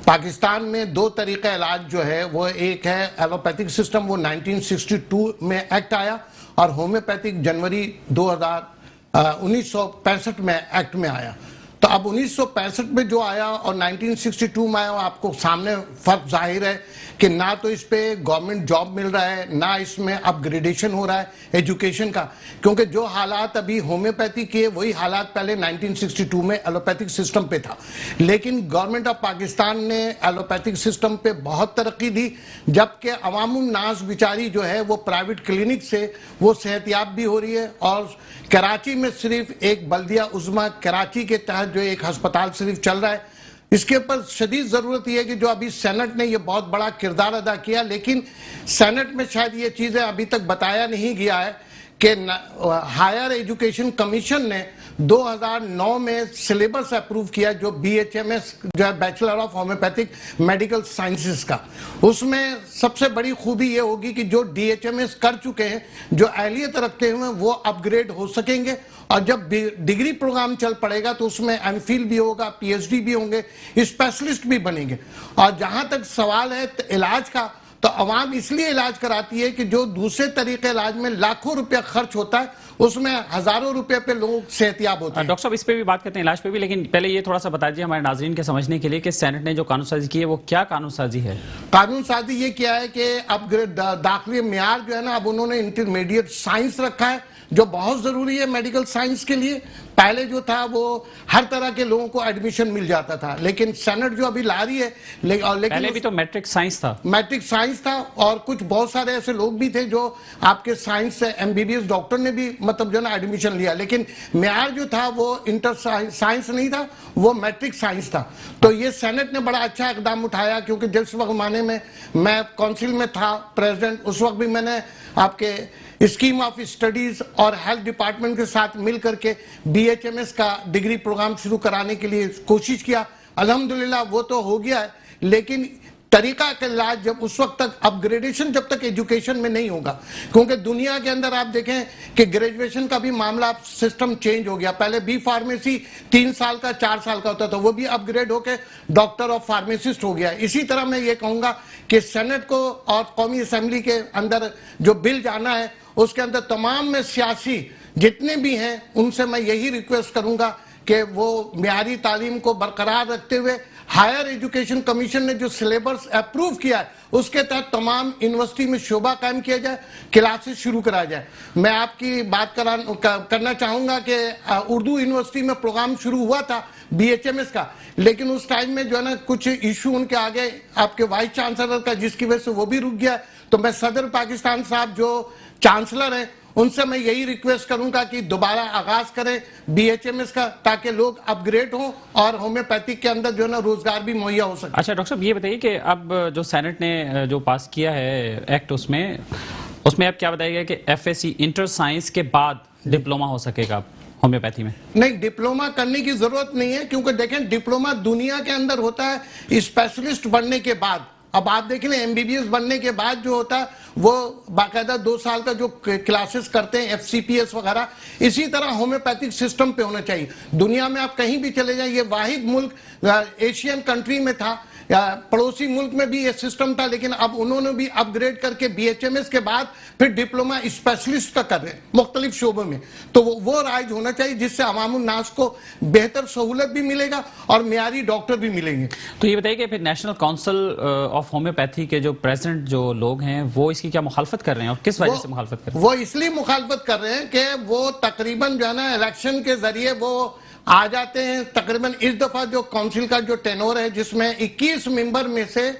[SPEAKER 5] پاکستان میں 2 طریقہ علاج جو ہے وہ, ایک ہے ایلوپیتھک سسٹم, وہ 1962 میں ایکٹ آیا, اور ہومیوپیتھک جنوری 1965 میں ایکٹ میں آیا. تو اب 1965 میں جو آیا اور 1962 میں آیا, آپ کو سامنے فرق ظاہر ہے کہ نہ تو اس پہ گورنمنٹ جاب مل رہا ہے, نہ اس میں اپ گریڈیشن ہو رہا ہے ایجوکیشن کا, کیونکہ جو حالات ابھی ہومیوپیتھی کے وہی حالات پہلے 1962 میں ایلوپیتھک سسٹم پہ تھا. لیکن گورنمنٹ آف پاکستان نے ایلوپیتھک سسٹم پہ بہت ترقی دی, جبکہ عوام الناس بیچاری جو ہے وہ پرائیویٹ کلینک سے وہ صحت یاب بھی ہو رہی ہے. اور کراچی میں صرف ایک بلدیہ عظمیٰ کراچی کے تحت جو ایک ہسپتال صرف چل رہا ہے, اس کے اوپر شدید ضرورت یہ ہے کہ جو ابھی سینٹ نے یہ بہت بڑا کردار ادا کیا، لیکن سینٹ میں شاید یہ چیزیں ابھی تک بتایا نہیں گیا ہے کہ ہائر ایجوکیشن کمیشن نے 2009 میں سلیبس اپروو کیا جو BHMS جو ہے bachelor of homeopathic medical sciences کا. اس میں سب سے بڑی خوبی یہ ہوگی کہ جو DHMS کر چکے ہیں، جو اہلیت رکھتے ہوئے وہ اپ گریڈ ہو سکیں گے، اور جب ڈگری پروگرام چل پڑے گا تو اس میں ایم فل بھی ہوگا، PhD بھی ہوں گے، اسپیشلسٹ بھی بنیں گے. اور جہاں تک سوال ہے علاج کا، تو عوام اس لیے علاج کراتی ہے کہ جو دوسرے طریقے علاج میں لاکھوں روپیہ خرچ ہوتا ہے اس میں ہزاروں روپے پہ لوگ صحتیاب ہوتے ہیں.
[SPEAKER 1] ڈاکٹر صاحب اس پہ بھی بات کرتے ہیں، علاج پہ بھی، لیکن پہلے یہ تھوڑا سا بتا دیجیے ہمارے ناظرین کے سمجھنے کے لیے کہ سینٹ نے جو قانون سازی کی ہے وہ کیا قانون سازی ہے؟
[SPEAKER 5] قانون سازی یہ کیا ہے کہ اب داخلی معیار جو ہے نا، اب انہوں نے انٹرمیڈیٹ سائنس رکھا ہے جو بہت ضروری ہے میڈیکل سائنس کے لیے. پہلے جو تھا وہ ہر طرح کے لوگوں کو ایڈمیشن مل جاتا تھا، لیکن سینٹ جو ابھی لا رہی ہے،
[SPEAKER 1] پہلے بھی تو میٹرک سائنس تھا،
[SPEAKER 5] میٹرک سائنس تھا، اور کچھ بہت سارے ایسے لوگ بھی تھے جو آپ کے سائنس سے MBBS ڈاکٹر نے بھی مطلب جو ہے نا ایڈمیشن لیا، لیکن معیار جو تھا وہ انٹر سائنس نہیں تھا، وہ میٹرک سائنس تھا. تو یہ سینٹ نے بڑا اچھا اقدام اٹھایا، کیونکہ جس وقت زمانے میں کونسل میں تھا پریزیڈنٹ، اس وقت بھی میں نے آپ کے اسکیم آف اسٹڈیز اور ہیلتھ ڈپارٹمنٹ کے ساتھ مل کر کے BHMS کا ڈگری پروگرام شروع کرانے کے لیے کوشش کیا. الحمدللہ وہ تو ہو گیا ہے، لیکن طریقہ کا علاج جب اس وقت تک اپ گریڈیشن جب تک ایجوکیشن میں نہیں ہوگا، کیونکہ دنیا کے اندر آپ دیکھیں کہ گریجویشن کا بھی معاملہ سسٹم چینج ہو گیا. پہلے B فارمیسی 3 سال کا 4 سال کا ہوتا تھا، وہ بھی اپ گریڈ ہو کے ڈاکٹر آف فارمیسسٹ ہو گیا. اسی طرح میں یہ کہوں گا کہ سینٹ کو اور قومی اسمبلی کے اندر جو بل جانا ہے اس کے اندر تمام میں سیاسی جتنے بھی ہیں ان سے میں یہی ریکویسٹ کروں گا کہ وہ معیاری تعلیم کو برقرار رکھتے ہوئے ہائر ایجوکیشن کمیشن نے جو سلیبس اپروو کیا ہے اس کے تحت تمام یونیورسٹی میں شعبہ قائم کیا جائے، کلاسز شروع کرایا جائے. میں آپ کی بات کرنا چاہوں گا کہ اردو یونیورسٹی میں پروگرام شروع ہوا تھا BHMS کا، لیکن اس ٹائم میں جو ہے نا کچھ ایشو ان کے آگے آپ کے وائس چانسلر کا، جس کی وجہ سے وہ بھی رک گیا. تو میں صدر پاکستان صاحب جو چانسلر ہیں ان سے میں یہی ریکویسٹ کروں گا کہ دوبارہ آغاز کریں BHMS کا، تاکہ لوگ اپ گریڈ ہوں اور ہومیوپیتھک کے اندر جو ہے نا روزگار بھی مہیا ہو سکے.
[SPEAKER 1] اچھا ڈاکٹر صاحب یہ بتائیے کہ اب جو سینٹ نے جو پاس کیا ہے ایکٹ، اس میں اب کیا بتائیے گا کہ FSc انٹر سائنس کے بعد ڈپلوما ہو سکے گا ہومیوپیتھی میں؟
[SPEAKER 5] نہیں، ڈپلوما کرنے کی ضرورت نہیں ہے، کیونکہ دیکھیں ڈپلوما دنیا کے اندر ہوتا ہے اسپیشلسٹ بننے کے بعد. اب آپ دیکھ لیں MBBS بننے کے بعد جو ہوتا ہے وہ باقاعدہ 2 سال کا جو کلاسز کرتے ہیں FCPS وغیرہ، اسی طرح ہومیوپیتھک سسٹم پہ ہونا چاہیے. دنیا میں آپ کہیں بھی چلے جائیں، یہ واحد ملک ایشین کنٹری میں تھا، پڑوسی ملک میں بھی یہ سسٹم تھا، لیکن اب انہوں نے بھی اپ گریڈ کر کے BHMS کے بعد پھر ڈپلوما اسپیشلسٹ کا کر رہے ہیں مختلف شعبوں میں. تو وہ رائج ہونا چاہیے جس سے عوام الناس کو بہتر سہولت بھی ملے گا اور معیاری ڈاکٹر بھی ملیں گے.
[SPEAKER 1] تو یہ بتائیے کہ پھر نیشنل کونسل آف ہومیوپیتھی کے جو پریزیڈنٹ جو لوگ ہیں وہ اس کی کیا مخالفت کر رہے ہیں اور کس وجہ سے مخالفت کر رہے ہیں؟
[SPEAKER 5] وہ اس لیے مخالفت کر رہے ہیں کہ وہ تقریباً جو ہے نا الیکشن کے ذریعے وہ آ جاتے ہیں. تقریباً اس دفعہ جو کونسل کا جو ٹینور ہے جس میں 21 ممبر میں سے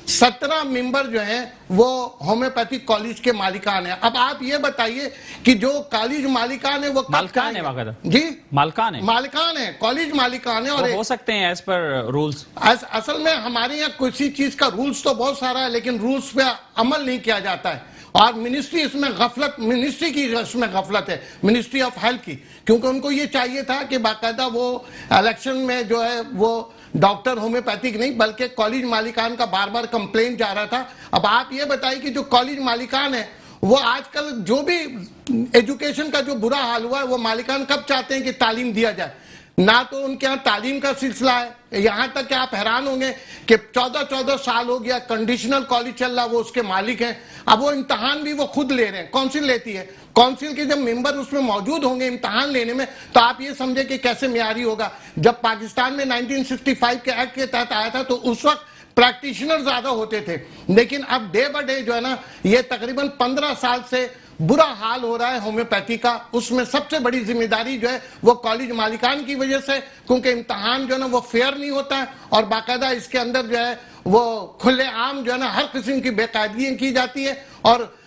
[SPEAKER 5] 17 ممبر جو ہیں وہ ہومیوپیتھک کالج کے مالکان ہیں. اب آپ یہ بتائیے کہ جو کالج مالکان ہیں وہ
[SPEAKER 1] مالکان ہیں باقاعدہ؟
[SPEAKER 5] جی
[SPEAKER 1] مالکان ہیں،
[SPEAKER 5] مالکان ہیں، کالج مالکان ہیں. اور
[SPEAKER 1] ہو سکتے ہیں ایز پر رولز.
[SPEAKER 5] اصل میں ہمارے یہاں کسی چیز کا رولز تو بہت سارا ہے، لیکن رولز پہ عمل نہیں کیا جاتا ہے. اور منسٹری اس میں غفلت ہے، منسٹری آف ہیلتھ کی، کیونکہ ان کو یہ چاہیے تھا کہ باقاعدہ وہ الیکشن میں جو ہے وہ ڈاکٹر ہومیوپیتھک نہیں بلکہ کالج مالکان کا بار بار کمپلین جا رہا تھا. اب آپ یہ بتائیے کہ جو کالج مالکان ہیں وہ آج کل جو بھی ایجوکیشن کا جو برا حال ہوا ہے وہ مالکان کب چاہتے ہیں کہ تعلیم دیا جائے؟ نہ تو ان کے ہاں تعلیم کا سلسلہ ہے، یہاں تک کہ آپ حیران ہوں گے کہ 14 سال ہو گیا کنڈیشنل کالج چل رہا، وہ اس کے مالک ہیں. اب وہ امتحان بھی وہ خود لے رہے ہیں، کونسل لیتی ہے. کونسل کے جب ممبر اس میں موجود ہوں گے امتحان لینے میں تو آپ یہ سمجھے کہ کیسے معیاری ہوگا. جب پاکستان میں 1965 کے ایکٹ کے تحت آیا تھا تو اس وقت پریکٹیشنر زیادہ ہوتے تھے، لیکن اب ڈے بائی ڈے جو ہے نا یہ تقریباً 15 سال سے برا حال ہو رہا ہے ہومیوپیتھی کا. اس میں سب سے بڑی ذمہ داری جو ہے وہ کالج مالکان کی وجہ سے، کیونکہ امتحان جو ہے نا وہ فیئر نہیں ہوتا ہے اور باقاعدہ اس کے اندر جو ہے وہ کھلے عام جو ہے نا ہر قسم کی بے قاعدگیاں کی جاتی ہے. اور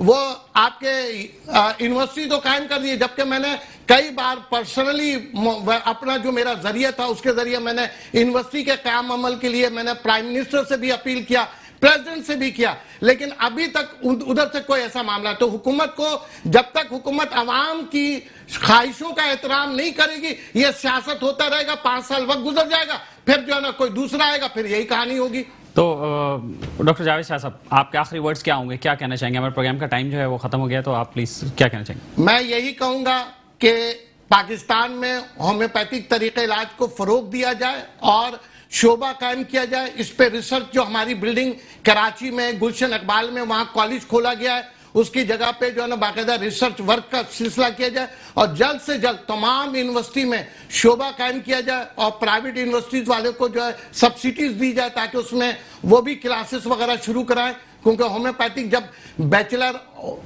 [SPEAKER 5] وہ آپ کے یونیورسٹی تو قائم کر دی، جبکہ میں نے کئی بار پرسنلی اپنا جو میرا ذریعہ تھا اس کے ذریعے میں نے یونیورسٹی کے قیام عمل کے لیے میں نے پرائم منسٹر سے بھی اپیل کیا، پریزیڈنٹ سے بھی کیا، لیکن ابھی تک ادھر سے کوئی ایسا معاملہ. تو حکومت کو جب تک حکومت عوام کی خواہشوں کا احترام نہیں کرے گی، یہ سیاست ہوتا رہے گا. 5 سال وقت گزر جائے گا، پھر جو ہے نا کوئی دوسرا آئے گا، پھر یہی کہانی ہوگی.
[SPEAKER 1] تو ڈاکٹر جاوید شاہ صاحب، آپ کے آخری ورڈز کیا ہوں گے؟ کیا کہنا چاہیں گے؟ ہمارے پروگرام کا ٹائم جو ہے وہ ختم ہو گیا، تو آپ پلیز کیا کہنا چاہیں گے؟
[SPEAKER 5] میں یہی کہوں گا کہ پاکستان میں ہومیوپیتھک طریقہ علاج کو فروغ دیا جائے اور شعبہ قائم کیا جائے. اس پہ ریسرچ، جو ہماری بلڈنگ کراچی میں گلشن اقبال میں وہاں کالج کھولا گیا ہے، اس کی جگہ پہ جو ہے نا باقاعدہ ریسرچ ورک کا سلسلہ کیا جائے اور جلد سے جلد تمام یونیورسٹی میں شعبہ قائم کیا جائے اور پرائیویٹ یونیورسٹیز والے کو جو ہے سبسڈیز دی جائے تاکہ اس میں وہ بھی کلاسز وغیرہ شروع کرائیں. کیونکہ ہومیوپیتھک جب بیچلر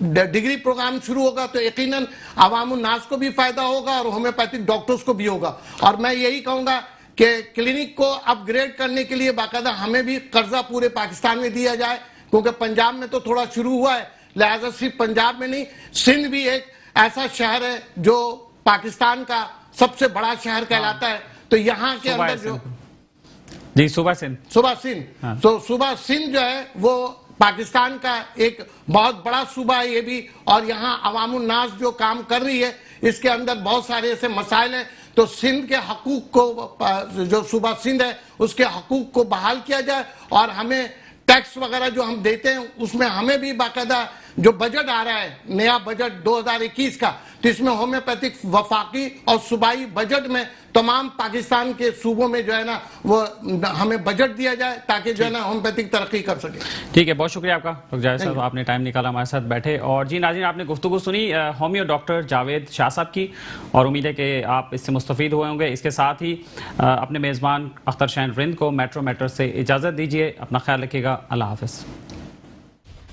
[SPEAKER 5] ڈگری پروگرام شروع ہوگا تو یقیناً عوام الناس کو بھی فائدہ ہوگا اور ہومیوپیتھک ڈاکٹرز کو بھی ہوگا. اور میں یہی کہوں گا کہ کلینک کو اپ گریڈ کرنے کے لیے باقاعدہ ہمیں بھی قرضہ پورے پاکستان میں دیا جائے، کیونکہ پنجاب میں تو تھوڑا شروع ہوا ہے، لہذا صرف پنجاب میں نہیں، سندھ بھی ایک ایسا شہر ہے جو پاکستان کا سب سے بڑا شہر کہلاتا ہے. تو یہاں کے اندر جو
[SPEAKER 1] جی صوبہ سندھ
[SPEAKER 5] تو صوبہ سندھ جو ہے وہ پاکستان کا ایک بہت بڑا صوبہ ہے یہ بھی، اور یہاں عوام الناس جو کام کر رہی ہے اس کے اندر بہت سارے ایسے مسائل ہیں. تو سندھ کے حقوق کو، جو صوبہ سندھ ہے اس کے حقوق کو بحال کیا جائے اور ہمیں ٹیکس وغیرہ جو ہم دیتے ہیں اس میں ہمیں بھی باقاعدہ جو بجٹ آ رہا ہے نیا بجٹ 2021 کا، تو اس میں ہومیوپیتھک وفاقی اور صوبائی بجٹ میں تمام پاکستان کے صوبوں میں جو ہے نا وہ ہمیں بجٹ دیا جائے تاکہ جو ہے نا ہومیوپیتھک ترقی کر سکے.
[SPEAKER 1] ٹھیک ہے، بہت شکریہ آپ کا ڈاکٹر جاوید صاحب، آپ نے ٹائم نکالا ہمارے ساتھ بیٹھے. اور جی ناظرین، آپ نے گفتگو سنی ہومیو ڈاکٹر جاوید شاہ صاحب کی، اور امید ہے کہ آپ اس سے مستفید ہوئے ہوں گے. اس کے ساتھ ہی اپنے میزبان اختر شاہین رند کو میٹرو سے اجازت دیجیے. اپنا خیال رکھیے گا. اللہ حافظ.